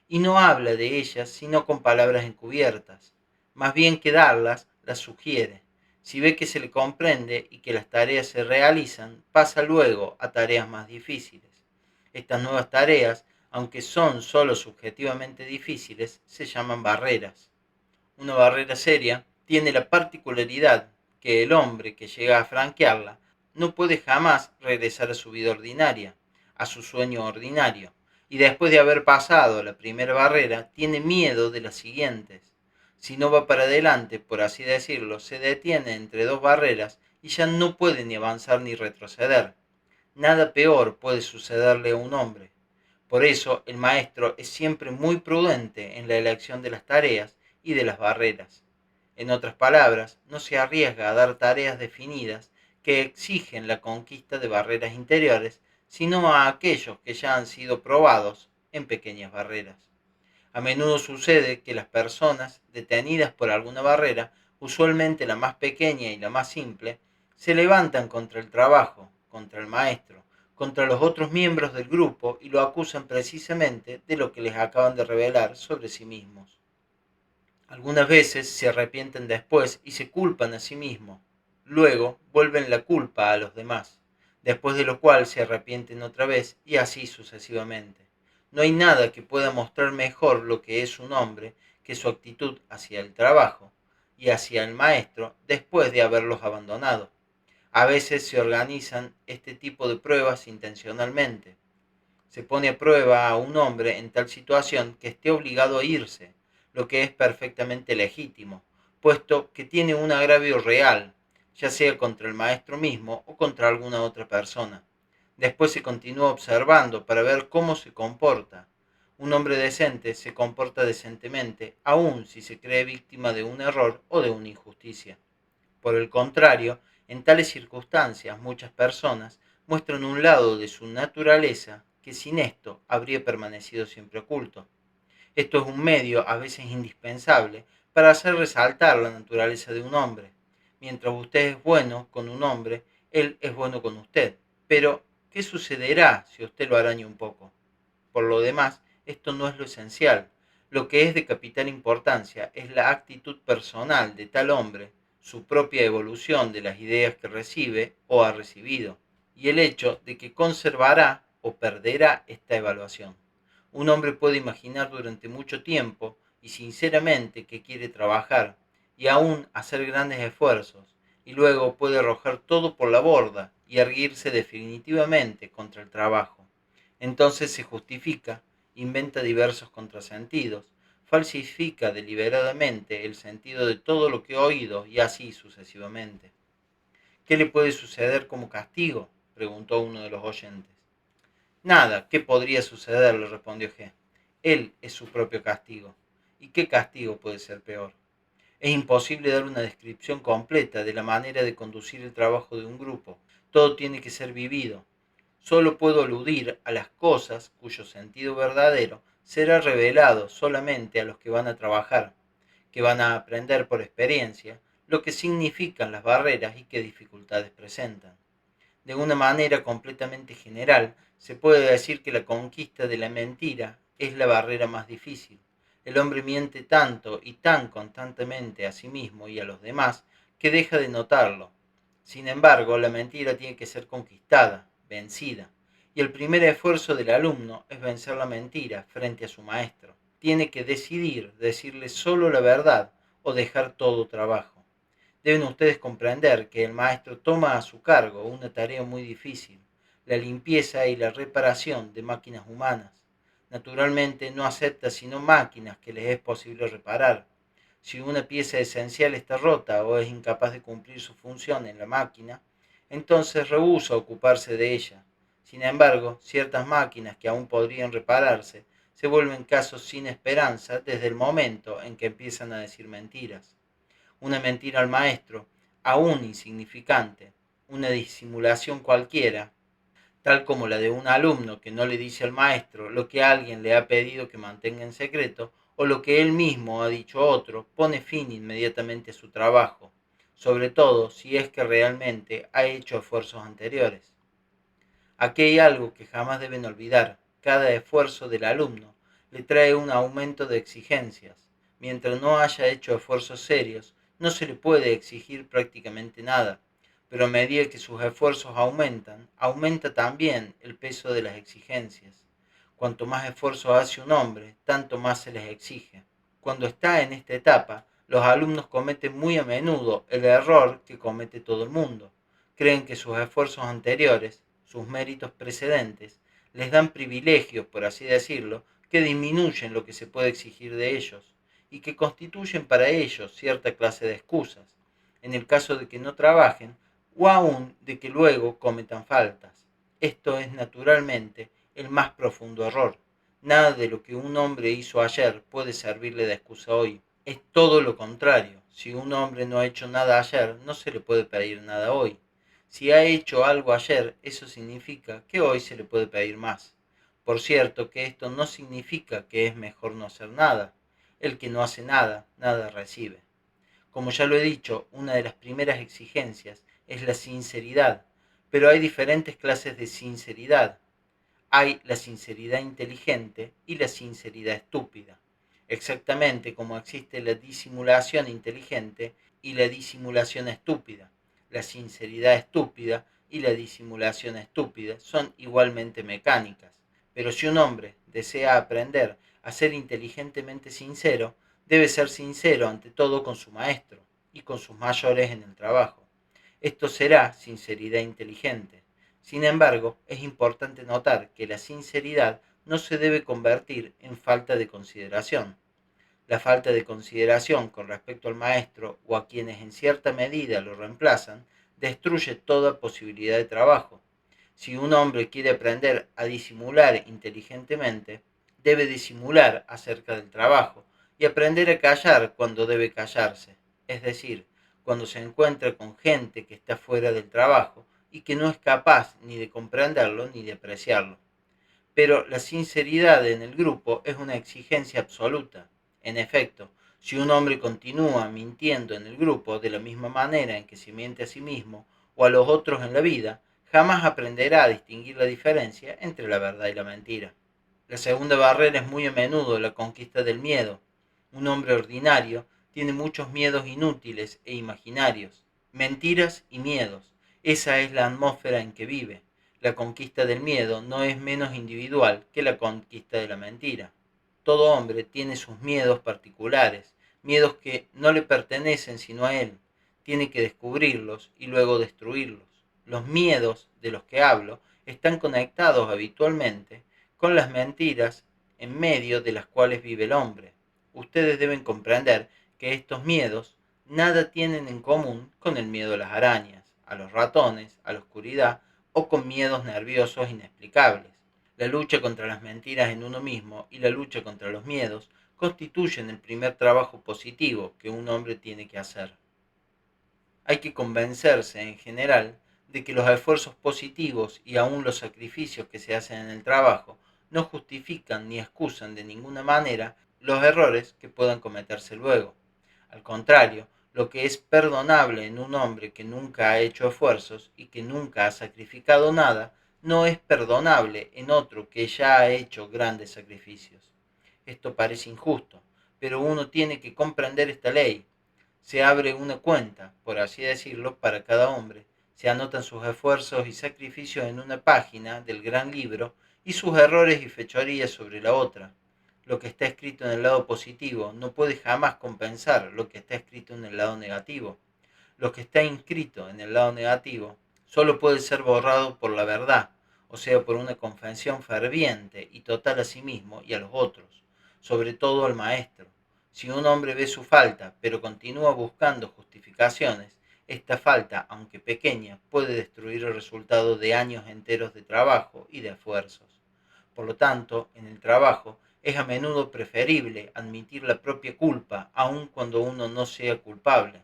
y no habla de ellas sino con palabras encubiertas. Más bien que darlas, las sugiere. Si ve que se le comprende y que las tareas se realizan, pasa luego a tareas más difíciles. Estas nuevas tareas, aunque son solo subjetivamente difíciles, se llaman barreras. Una barrera seria tiene la particularidad que el hombre que llega a franquearla no puede jamás regresar a su vida ordinaria, a su sueño ordinario, y después de haber pasado la primera barrera, tiene miedo de las siguientes. Si no va para adelante, por así decirlo, se detiene entre dos barreras y ya no puede ni avanzar ni retroceder. Nada peor puede sucederle a un hombre. Por eso el maestro es siempre muy prudente en la elección de las tareas y de las barreras. En otras palabras, no se arriesga a dar tareas definidas que exigen la conquista de barreras interiores, sino a aquellos que ya han sido probados en pequeñas barreras. A menudo sucede que las personas detenidas por alguna barrera, usualmente la más pequeña y la más simple, se levantan contra el trabajo, contra el maestro, contra los otros miembros del grupo y lo acusan precisamente de lo que les acaban de revelar sobre sí mismos. Algunas veces se arrepienten después y se culpan a sí mismos. luego vuelven la culpa a los demás, después de lo cual se arrepienten otra vez y así sucesivamente. No hay nada que pueda mostrar mejor lo que es un hombre que su actitud hacia el trabajo y hacia el maestro después de haberlos abandonado. A veces se organizan este tipo de pruebas intencionalmente. Se pone a prueba a un hombre en tal situación que esté obligado a irse, lo que es perfectamente legítimo, puesto que tiene un agravio real, ya sea contra el maestro mismo o contra alguna otra persona. Después se continúa observando para ver cómo se comporta. Un hombre decente se comporta decentemente, aun si se cree víctima de un error o de una injusticia. Por el contrario, en tales circunstancias muchas personas muestran un lado de su naturaleza que sin esto habría permanecido siempre oculto. Esto es un medio a veces indispensable para hacer resaltar la naturaleza de un hombre. Mientras usted es bueno con un hombre, él es bueno con usted. Pero, ¿qué sucederá si usted lo araña un poco? Por lo demás, esto no es lo esencial. Lo que es de capital importancia es la actitud personal de tal hombre, su propia evolución de las ideas que recibe o ha recibido, y el hecho de que conservará o perderá esta evaluación. Un hombre puede imaginar durante mucho tiempo y sinceramente que quiere trabajar y aún hacer grandes esfuerzos, y luego puede arrojar todo por la borda y erguirse definitivamente contra el trabajo. Entonces se justifica, inventa diversos contrasentidos, falsifica deliberadamente el sentido de todo lo que ha oído y así sucesivamente. ¿Qué le puede suceder como castigo?, preguntó uno de los oyentes. Nada, ¿qué podría suceder?, le respondió G. Él es su propio castigo. ¿Y qué castigo puede ser peor? Es imposible dar una descripción completa de la manera de conducir el trabajo de un grupo. Todo tiene que ser vivido. Solo puedo aludir a las cosas cuyo sentido verdadero será revelado solamente a los que van a trabajar, que van a aprender por experiencia lo que significan las barreras y qué dificultades presentan. De una manera completamente general, se puede decir que la conquista de la mentira es la barrera más difícil. El hombre miente tanto y tan constantemente a sí mismo y a los demás que deja de notarlo. Sin embargo, la mentira tiene que ser conquistada, vencida, y el primer esfuerzo del alumno es vencer la mentira frente a su maestro. Tiene que decidir decirle solo la verdad o dejar todo trabajo. Deben ustedes comprender que el maestro toma a su cargo una tarea muy difícil, la limpieza y la reparación de máquinas humanas. Naturalmente no acepta sino máquinas que les es posible reparar. Si una pieza esencial está rota o es incapaz de cumplir su función en la máquina, entonces rehúsa ocuparse de ella. Sin embargo, ciertas máquinas que aún podrían repararse se vuelven casos sin esperanza desde el momento en que empiezan a decir mentiras. Una mentira al maestro, aún insignificante, una disimulación cualquiera, tal como la de un alumno que no le dice al maestro lo que alguien le ha pedido que mantenga en secreto o lo que él mismo ha dicho a otro, pone fin inmediatamente a su trabajo, sobre todo si es que realmente ha hecho esfuerzos anteriores. Aquí hay algo que jamás deben olvidar: cada esfuerzo del alumno le trae un aumento de exigencias. Mientras no haya hecho esfuerzos serios, no se le puede exigir prácticamente nada, pero a medida que sus esfuerzos aumentan, aumenta también el peso de las exigencias. Cuanto más esfuerzo hace un hombre, tanto más se les exige. Cuando está en esta etapa, los alumnos cometen muy a menudo el error que comete todo el mundo. Creen que sus esfuerzos anteriores, sus méritos precedentes, les dan privilegios, por así decirlo, que disminuyen lo que se puede exigir de ellos y que constituyen para ellos cierta clase de excusas, en el caso de que no trabajen o aún de que luego cometan faltas. Esto es naturalmente el más profundo error. Nada de lo que un hombre hizo ayer puede servirle de excusa hoy. Es todo lo contrario. Si un hombre no ha hecho nada ayer, no se le puede pedir nada hoy. Si ha hecho algo ayer, eso significa que hoy se le puede pedir más. Por cierto que esto no significa que es mejor no hacer nada. El que no hace nada, nada recibe. Como ya lo he dicho, una de las primeras exigencias es la sinceridad, pero hay diferentes clases de sinceridad. Hay la sinceridad inteligente y la sinceridad estúpida, exactamente como existe la disimulación inteligente y la disimulación estúpida. La sinceridad estúpida y la disimulación estúpida son igualmente mecánicas. Pero si un hombre desea aprender a ser inteligentemente sincero, debe ser sincero ante todo con su maestro y con sus mayores en el trabajo. Esto será sinceridad inteligente. Sin embargo, es importante notar que la sinceridad no se debe convertir en falta de consideración. La falta de consideración con respecto al maestro o a quienes en cierta medida lo reemplazan destruye toda posibilidad de trabajo. Si un hombre quiere aprender a disimular inteligentemente, debe disimular acerca del trabajo y aprender a callar cuando debe callarse, es decir, cuando se encuentra con gente que está fuera del trabajo y que no es capaz ni de comprenderlo ni de apreciarlo. Pero la sinceridad en el grupo es una exigencia absoluta. En efecto, si un hombre continúa mintiendo en el grupo de la misma manera en que se miente a sí mismo o a los otros en la vida, jamás aprenderá a distinguir la diferencia entre la verdad y la mentira. La segunda barrera es muy a menudo la conquista del miedo. Un hombre ordinario tiene muchos miedos inútiles e imaginarios, mentiras y miedos. Esa es la atmósfera en que vive. La conquista del miedo no es menos individual que la conquista de la mentira. Todo hombre tiene sus miedos particulares, miedos que no le pertenecen sino a él. Tiene que descubrirlos y luego destruirlos. Los miedos de los que hablo están conectados habitualmente con las mentiras en medio de las cuales vive el hombre. Ustedes deben comprender que estos miedos nada tienen en común con el miedo a las arañas, a los ratones, a la oscuridad o con miedos nerviosos inexplicables. La lucha contra las mentiras en uno mismo y la lucha contra los miedos constituyen el primer trabajo positivo que un hombre tiene que hacer. Hay que convencerse, en general, de que los esfuerzos positivos y aun los sacrificios que se hacen en el trabajo no justifican ni excusan de ninguna manera los errores que puedan cometerse luego. Al contrario, lo que es perdonable en un hombre que nunca ha hecho esfuerzos y que nunca ha sacrificado nada, no es perdonable en otro que ya ha hecho grandes sacrificios. Esto parece injusto, pero uno tiene que comprender esta ley. Se abre una cuenta, por así decirlo, para cada hombre. Se anotan sus esfuerzos y sacrificios en una página del gran libro y sus errores y fechorías sobre la otra. Lo que está escrito en el lado positivo no puede jamás compensar lo que está escrito en el lado negativo. Lo que está inscrito en el lado negativo solo puede ser borrado por la verdad, o sea, por una confesión ferviente y total a sí mismo y a los otros, sobre todo al maestro. Si un hombre ve su falta, pero continúa buscando justificaciones, esta falta, aunque pequeña, puede destruir el resultado de años enteros de trabajo y de esfuerzos. Por lo tanto, en el trabajo es a menudo preferible admitir la propia culpa, aun cuando uno no sea culpable.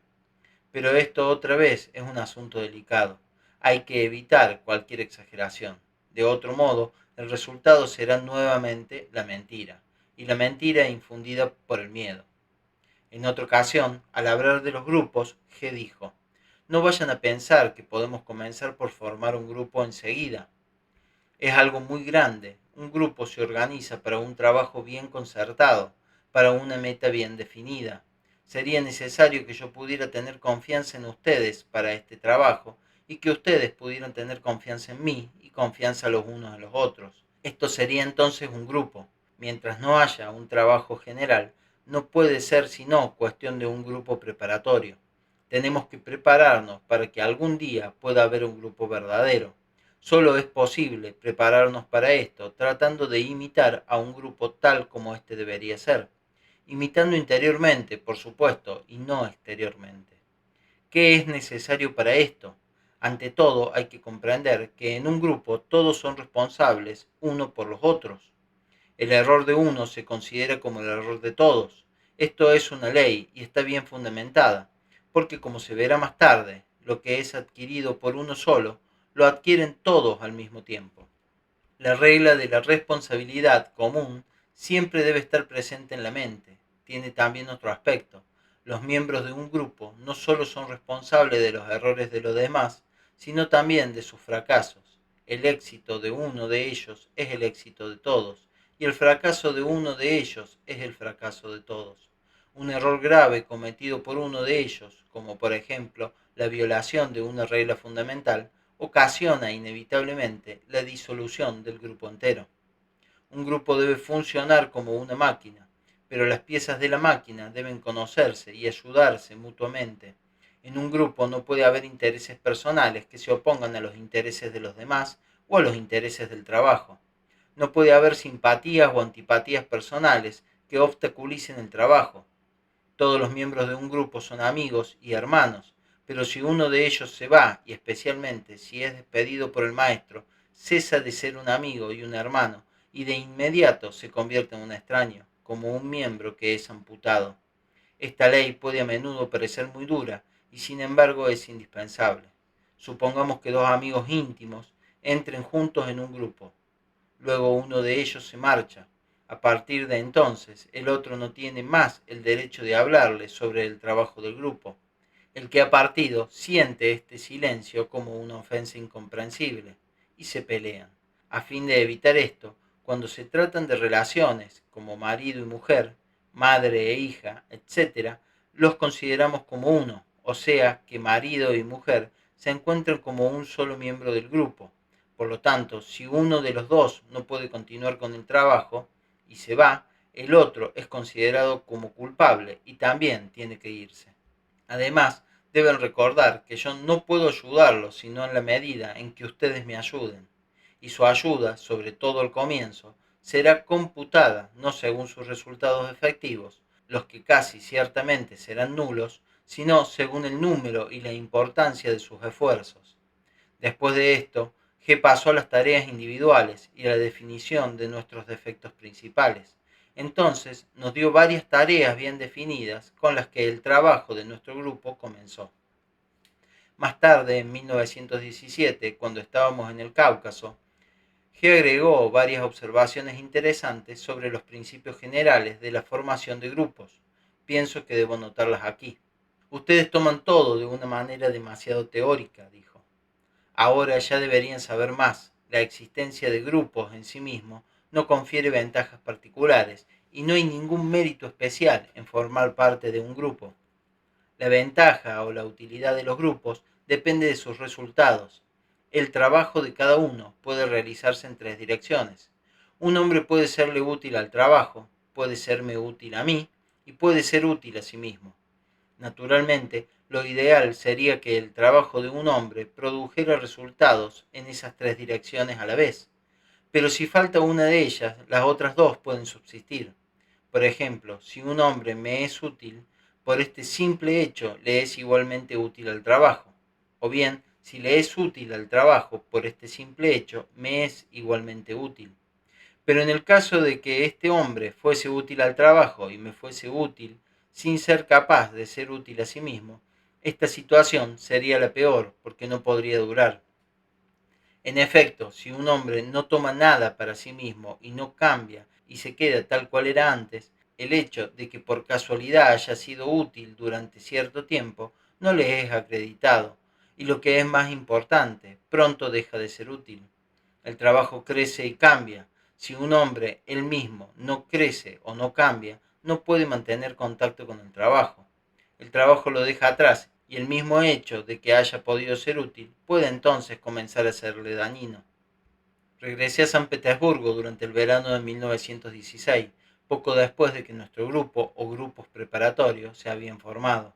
Pero esto otra vez es un asunto delicado. Hay que evitar cualquier exageración. De otro modo, el resultado será nuevamente la mentira, y la mentira infundida por el miedo. En otra ocasión, al hablar de los grupos, G dijo, no vayan a pensar que podemos comenzar por formar un grupo enseguida. Es algo muy grande. Un grupo se organiza para un trabajo bien concertado, para una meta bien definida. Sería necesario que yo pudiera tener confianza en ustedes para este trabajo y que ustedes pudieran tener confianza en mí y confianza los unos en los otros. Esto sería entonces un grupo. Mientras no haya un trabajo general, no puede ser sino cuestión de un grupo preparatorio. Tenemos que prepararnos para que algún día pueda haber un grupo verdadero. Solo es posible prepararnos para esto tratando de imitar a un grupo tal como este debería ser, imitando interiormente, por supuesto, y no exteriormente. ¿Qué es necesario para esto? Ante todo, hay que comprender que en un grupo todos son responsables uno por los otros. El error de uno se considera como el error de todos. Esto es una ley y está bien fundamentada, porque como se verá más tarde, lo que es adquirido por uno solo, lo adquieren todos al mismo tiempo. La regla de la responsabilidad común siempre debe estar presente en la mente. Tiene también otro aspecto. Los miembros de un grupo no solo son responsables de los errores de los demás, sino también de sus fracasos. El éxito de uno de ellos es el éxito de todos, y el fracaso de uno de ellos es el fracaso de todos. Un error grave cometido por uno de ellos, como por ejemplo la violación de una regla fundamental, ocasiona inevitablemente la disolución del grupo entero. Un grupo debe funcionar como una máquina, pero las piezas de la máquina deben conocerse y ayudarse mutuamente. En un grupo no puede haber intereses personales que se opongan a los intereses de los demás o a los intereses del trabajo. No puede haber simpatías o antipatías personales que obstaculicen el trabajo. Todos los miembros de un grupo son amigos y hermanos, pero si uno de ellos se va, y especialmente si es despedido por el maestro, cesa de ser un amigo y un hermano, y de inmediato se convierte en un extraño, como un miembro que es amputado. Esta ley puede a menudo parecer muy dura, y sin embargo es indispensable. Supongamos que dos amigos íntimos entren juntos en un grupo. Luego uno de ellos se marcha. A partir de entonces, el otro no tiene más el derecho de hablarle sobre el trabajo del grupo. El que ha partido siente este silencio como una ofensa incomprensible y se pelean. A fin de evitar esto, cuando se tratan de relaciones como marido y mujer, madre e hija, etc., los consideramos como uno, o sea que marido y mujer se encuentran como un solo miembro del grupo. Por lo tanto, si uno de los dos no puede continuar con el trabajo y se va, el otro es considerado como culpable y también tiene que irse. Además, deben recordar que yo no puedo ayudarlos sino en la medida en que ustedes me ayuden, y su ayuda, sobre todo al comienzo, será computada no según sus resultados efectivos, los que casi ciertamente serán nulos, sino según el número y la importancia de sus esfuerzos. Después de esto, G pasó a las tareas individuales y a la definición de nuestros defectos principales. Entonces nos dio varias tareas bien definidas con las que el trabajo de nuestro grupo comenzó. Más tarde, en 1917, cuando estábamos en el Cáucaso, G agregó varias observaciones interesantes sobre los principios generales de la formación de grupos. Pienso que debo notarlas aquí. Ustedes toman todo de una manera demasiado teórica, dijo. Ahora ya deberían saber más. La existencia de grupos en sí mismo no confiere ventajas particulares y no hay ningún mérito especial en formar parte de un grupo. La ventaja o la utilidad de los grupos depende de sus resultados. El trabajo de cada uno puede realizarse en tres direcciones. Un hombre puede serle útil al trabajo, puede serme útil a mí y puede ser útil a sí mismo. Naturalmente, lo ideal sería que el trabajo de un hombre produjera resultados en esas tres direcciones a la vez. Pero si falta una de ellas, las otras dos pueden subsistir. Por ejemplo, si un hombre me es útil, por este simple hecho le es igualmente útil al trabajo. O bien, si le es útil al trabajo, por este simple hecho, me es igualmente útil. Pero en el caso de que este hombre fuese útil al trabajo y me fuese útil sin ser capaz de ser útil a sí mismo, esta situación sería la peor porque no podría durar. En efecto, si un hombre no toma nada para sí mismo y no cambia y se queda tal cual era antes, el hecho de que por casualidad haya sido útil durante cierto tiempo no le es acreditado, y lo que es más importante, pronto deja de ser útil. El trabajo crece y cambia. Si un hombre él mismo no crece o no cambia, no puede mantener contacto con el trabajo. El trabajo lo deja atrás y el mismo hecho de que haya podido ser útil puede entonces comenzar a serle dañino. Regresé a San Petersburgo durante el verano de 1916, poco después de que nuestro grupo o grupos preparatorios se habían formado.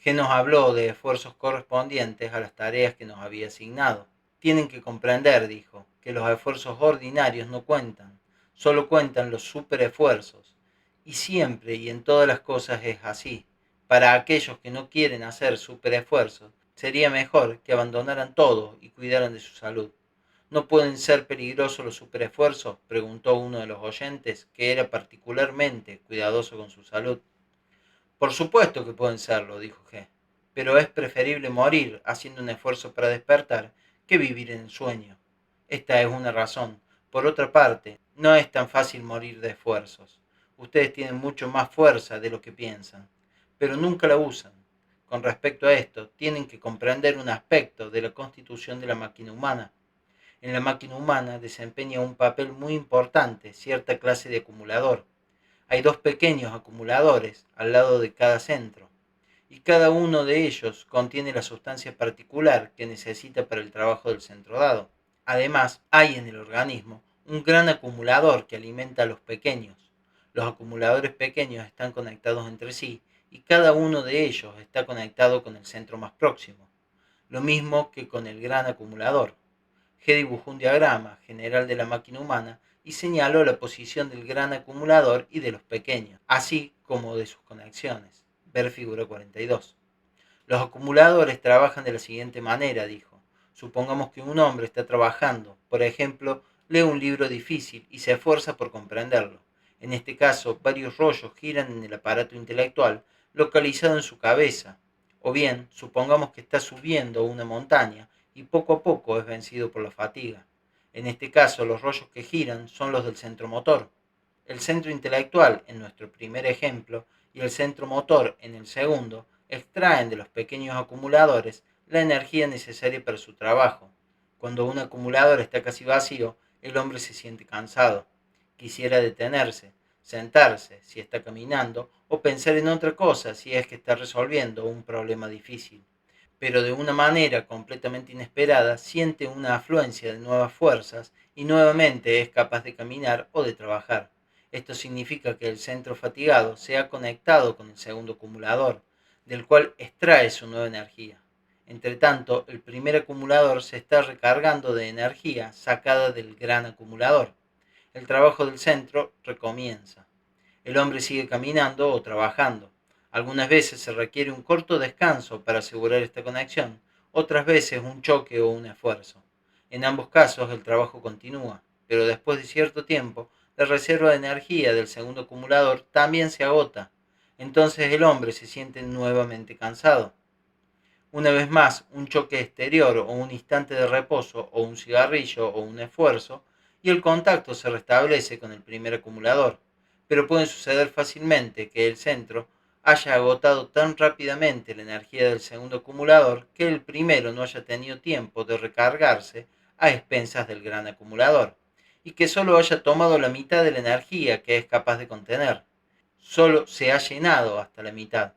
G nos habló de esfuerzos correspondientes a las tareas que nos había asignado. Tienen que comprender, dijo, que los esfuerzos ordinarios no cuentan, solo cuentan los superesfuerzos. Y siempre y en todas las cosas es así. Para aquellos que no quieren hacer superesfuerzos, sería mejor que abandonaran todo y cuidaran de su salud. ¿No pueden ser peligrosos los superesfuerzos?, preguntó uno de los oyentes, que era particularmente cuidadoso con su salud. Por supuesto que pueden serlo, dijo G. Pero es preferible morir haciendo un esfuerzo para despertar que vivir en sueño. Esta es una razón. Por otra parte, no es tan fácil morir de esfuerzos. Ustedes tienen mucho más fuerza de lo que piensan, pero nunca la usan. Con respecto a esto, tienen que comprender un aspecto de la constitución de la máquina humana. En la máquina humana desempeña un papel muy importante cierta clase de acumulador. Hay dos pequeños acumuladores al lado de cada centro, y cada uno de ellos contiene la sustancia particular que necesita para el trabajo del centro dado. Además, hay en el organismo un gran acumulador que alimenta a los pequeños. Los acumuladores pequeños están conectados entre sí y cada uno de ellos está conectado con el centro más próximo, lo mismo que con el gran acumulador. G dibujó un diagrama general de la máquina humana y señaló la posición del gran acumulador y de los pequeños, así como de sus conexiones. Ver figura 42. Los acumuladores trabajan de la siguiente manera, dijo. Supongamos que un hombre está trabajando, por ejemplo, lee un libro difícil y se esfuerza por comprenderlo. En este caso, varios rollos giran en el aparato intelectual localizado en su cabeza. O bien, supongamos que está subiendo una montaña y poco a poco es vencido por la fatiga. En este caso, los rollos que giran son los del centro motor. El centro intelectual, en nuestro primer ejemplo, y el centro motor, en el segundo, extraen de los pequeños acumuladores la energía necesaria para su trabajo. Cuando un acumulador está casi vacío, el hombre se siente cansado. Quisiera detenerse, sentarse si está caminando o pensar en otra cosa si es que está resolviendo un problema difícil. Pero de una manera completamente inesperada siente una afluencia de nuevas fuerzas y nuevamente es capaz de caminar o de trabajar. Esto significa que el centro fatigado se ha conectado con el segundo acumulador, del cual extrae su nueva energía. Entretanto, el primer acumulador se está recargando de energía sacada del gran acumulador. El trabajo del centro recomienza. El hombre sigue caminando o trabajando. Algunas veces se requiere un corto descanso para asegurar esta conexión, otras veces un choque o un esfuerzo. En ambos casos el trabajo continúa, pero después de cierto tiempo la reserva de energía del segundo acumulador también se agota. Entonces el hombre se siente nuevamente cansado. Una vez más, un choque exterior o un instante de reposo o un cigarrillo o un esfuerzo y el contacto se restablece con el primer acumulador. Pero puede suceder fácilmente que el centro haya agotado tan rápidamente la energía del segundo acumulador que el primero no haya tenido tiempo de recargarse a expensas del gran acumulador y que solo haya tomado la mitad de la energía que es capaz de contener. Solo se ha llenado hasta la mitad.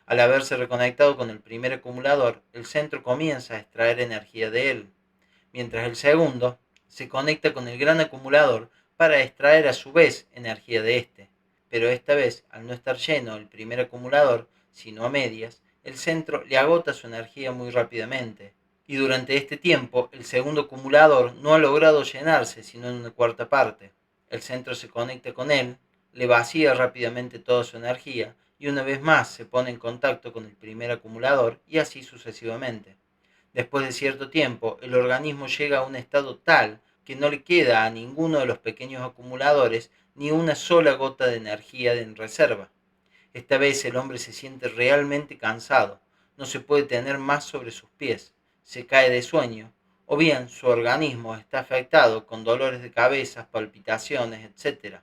Al haberse reconectado con el primer acumulador, el centro comienza a extraer energía de él, mientras el segundo se conecta con el gran acumulador para extraer a su vez energía de este. Pero esta vez, al no estar lleno el primer acumulador, sino a medias, el centro le agota su energía muy rápidamente. Y durante este tiempo, el segundo acumulador no ha logrado llenarse sino en una cuarta parte. El centro se conecta con él, le vacía rápidamente toda su energía y una vez más se pone en contacto con el primer acumulador y así sucesivamente. Después de cierto tiempo, el organismo llega a un estado tal que no le queda a ninguno de los pequeños acumuladores ni una sola gota de energía en reserva. Esta vez el hombre se siente realmente cansado, no se puede tener más sobre sus pies, se cae de sueño, o bien su organismo está afectado con dolores de cabeza, palpitaciones, etc.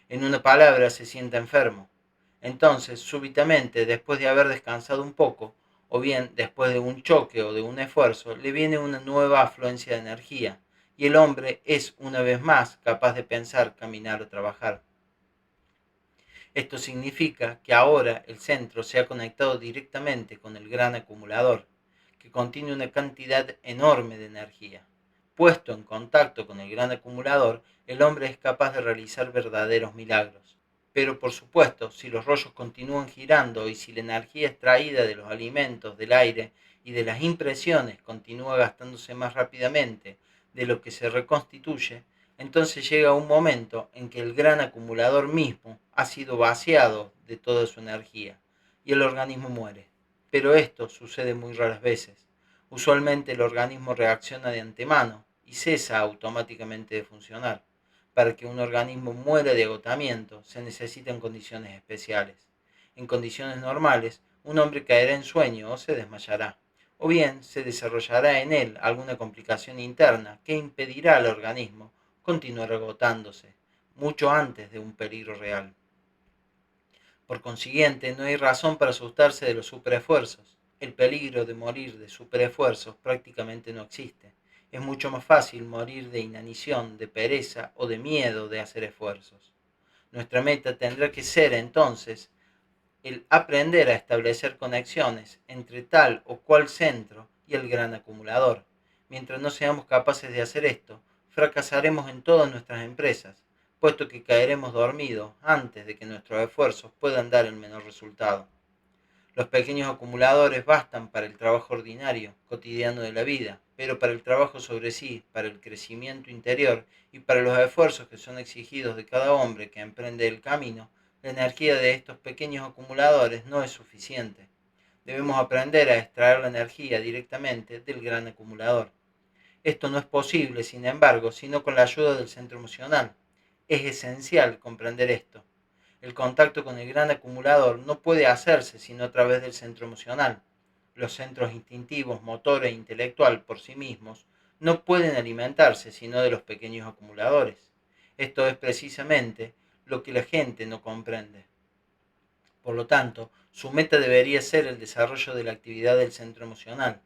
En una palabra, se siente enfermo. Entonces, súbitamente, después de haber descansado un poco, o bien después de un choque o de un esfuerzo, le viene una nueva afluencia de energía, y el hombre es una vez más capaz de pensar, caminar o trabajar. Esto significa que ahora el centro se ha conectado directamente con el gran acumulador, que contiene una cantidad enorme de energía. Puesto en contacto con el gran acumulador, el hombre es capaz de realizar verdaderos milagros. Pero por supuesto, si los rollos continúan girando y si la energía extraída de los alimentos, del aire y de las impresiones continúa gastándose más rápidamente de lo que se reconstituye, entonces llega un momento en que el gran acumulador mismo ha sido vaciado de toda su energía y el organismo muere. Pero esto sucede muy raras veces. Usualmente el organismo reacciona de antemano y cesa automáticamente de funcionar. Para que un organismo muera de agotamiento se necesitan condiciones especiales. En condiciones normales, un hombre caerá en sueño o se desmayará. O bien se desarrollará en él alguna complicación interna que impedirá al organismo continuar agotándose, mucho antes de un peligro real. Por consiguiente, no hay razón para asustarse de los superesfuerzos. El peligro de morir de superesfuerzos prácticamente no existe. Es mucho más fácil morir de inanición, de pereza o de miedo de hacer esfuerzos. Nuestra meta tendrá que ser entonces el aprender a establecer conexiones entre tal o cual centro y el gran acumulador. Mientras no seamos capaces de hacer esto, fracasaremos en todas nuestras empresas, puesto que caeremos dormidos antes de que nuestros esfuerzos puedan dar el menor resultado. Los pequeños acumuladores bastan para el trabajo ordinario, cotidiano de la vida, pero para el trabajo sobre sí, para el crecimiento interior y para los esfuerzos que son exigidos de cada hombre que emprende el camino, la energía de estos pequeños acumuladores no es suficiente. Debemos aprender a extraer la energía directamente del gran acumulador. Esto no es posible, sin embargo, sino con la ayuda del centro emocional. Es esencial comprender esto. El contacto con el gran acumulador no puede hacerse sino a través del centro emocional. Los centros instintivos, motor e intelectual por sí mismos no pueden alimentarse sino de los pequeños acumuladores. Esto es precisamente lo que la gente no comprende. Por lo tanto, su meta debería ser el desarrollo de la actividad del centro emocional.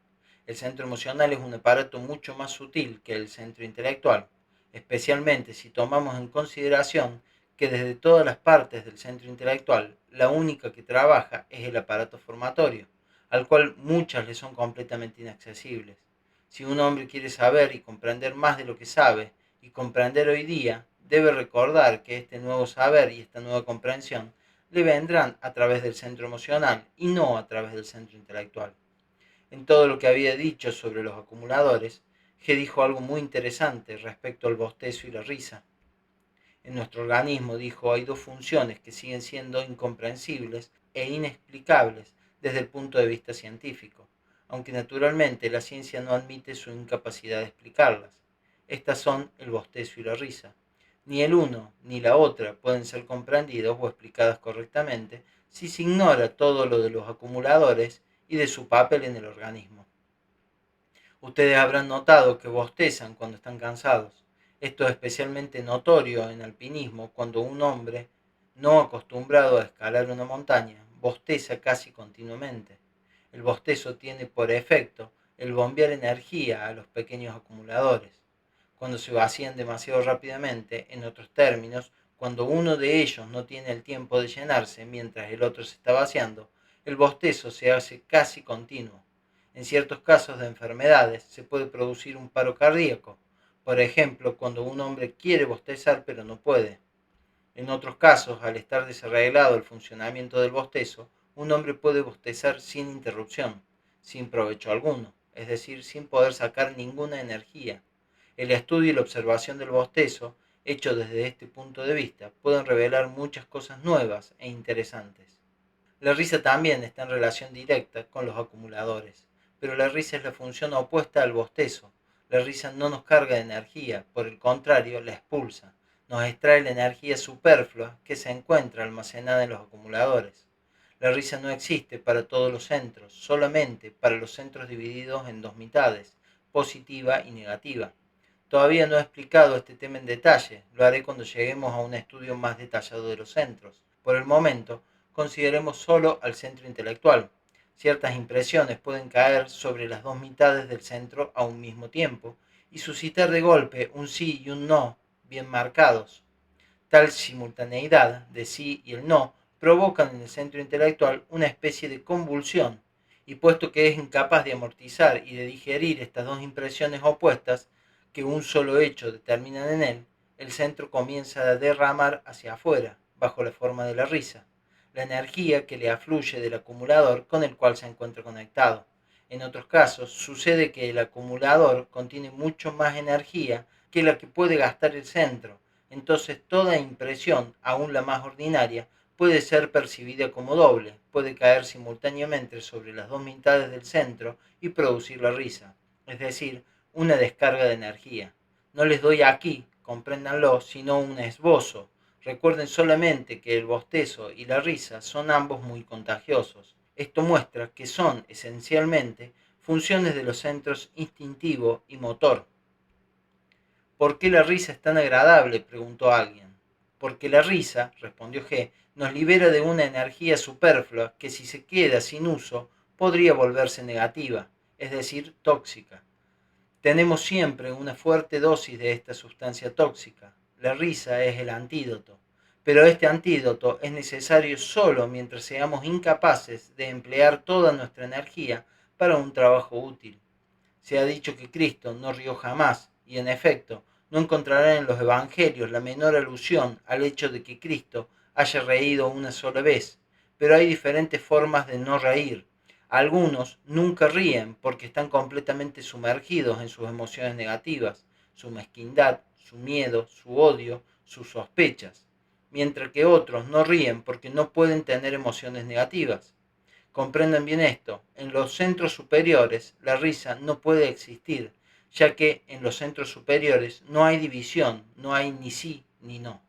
El centro emocional es un aparato mucho más sutil que el centro intelectual, especialmente si tomamos en consideración que desde todas las partes del centro intelectual, la única que trabaja es el aparato formatorio, al cual muchas le son completamente inaccesibles. Si un hombre quiere saber y comprender más de lo que sabe y comprender hoy día, debe recordar que este nuevo saber y esta nueva comprensión le vendrán a través del centro emocional y no a través del centro intelectual. En todo lo que había dicho sobre los acumuladores, G dijo algo muy interesante respecto al bostezo y la risa. En nuestro organismo, dijo, hay dos funciones que siguen siendo incomprensibles e inexplicables desde el punto de vista científico, aunque naturalmente la ciencia no admite su incapacidad de explicarlas. Estas son el bostezo y la risa. Ni el uno ni la otra pueden ser comprendidos o explicadas correctamente si se ignora todo lo de los acumuladores y de su papel en el organismo. Ustedes habrán notado que bostezan cuando están cansados. Esto es especialmente notorio en alpinismo cuando un hombre no acostumbrado a escalar una montaña bosteza casi continuamente. El bostezo tiene por efecto el bombear energía a los pequeños acumuladores. Cuando se vacían demasiado rápidamente, en otros términos, cuando uno de ellos no tiene el tiempo de llenarse mientras el otro se está vaciando, el bostezo se hace casi continuo. En ciertos casos de enfermedades se puede producir un paro cardíaco, por ejemplo, cuando un hombre quiere bostezar pero no puede. En otros casos, al estar desarreglado el funcionamiento del bostezo, un hombre puede bostezar sin interrupción, sin provecho alguno, es decir, sin poder sacar ninguna energía. El estudio y la observación del bostezo, hecho desde este punto de vista, pueden revelar muchas cosas nuevas e interesantes. La risa también está en relación directa con los acumuladores, pero la risa es la función opuesta al bostezo. La risa no nos carga de energía, por el contrario, la expulsa. Nos extrae la energía superflua que se encuentra almacenada en los acumuladores. La risa no existe para todos los centros, solamente para los centros divididos en dos mitades, positiva y negativa. Todavía no he explicado este tema en detalle, lo haré cuando lleguemos a un estudio más detallado de los centros. Por el momento, consideremos solo al centro intelectual. Ciertas impresiones pueden caer sobre las dos mitades del centro a un mismo tiempo y suscitar de golpe un sí y un no bien marcados. Tal simultaneidad de sí y el no provocan en el centro intelectual una especie de convulsión, y puesto que es incapaz de amortizar y de digerir estas dos impresiones opuestas que un solo hecho determinan en él, el centro comienza a derramar hacia afuera, bajo la forma de la risa, la energía que le afluye del acumulador con el cual se encuentra conectado. En otros casos, sucede que el acumulador contiene mucho más energía que la que puede gastar el centro. Entonces toda impresión, aun la más ordinaria, puede ser percibida como doble, puede caer simultáneamente sobre las dos mitades del centro y producir la risa, es decir, una descarga de energía. No les doy aquí, compréndanlo, sino un esbozo. Recuerden solamente que el bostezo y la risa son ambos muy contagiosos. Esto muestra que son esencialmente funciones de los centros instintivo y motor. ¿Por qué la risa es tan agradable?, preguntó alguien. Porque la risa, respondió G, nos libera de una energía superflua que si se queda sin uso podría volverse negativa, es decir, tóxica. Tenemos siempre una fuerte dosis de esta sustancia tóxica. La risa es el antídoto. Pero este antídoto es necesario solo mientras seamos incapaces de emplear toda nuestra energía para un trabajo útil. Se ha dicho que Cristo no rió jamás, y en efecto, no encontrarán en los evangelios la menor alusión al hecho de que Cristo haya reído una sola vez, pero hay diferentes formas de no reír. Algunos nunca ríen porque están completamente sumergidos en sus emociones negativas, su mezquindad, su miedo, su odio, sus sospechas, mientras que otros no ríen porque no pueden tener emociones negativas. Comprendan bien esto, en los centros superiores la risa no puede existir, ya que en los centros superiores no hay división, no hay ni sí ni no.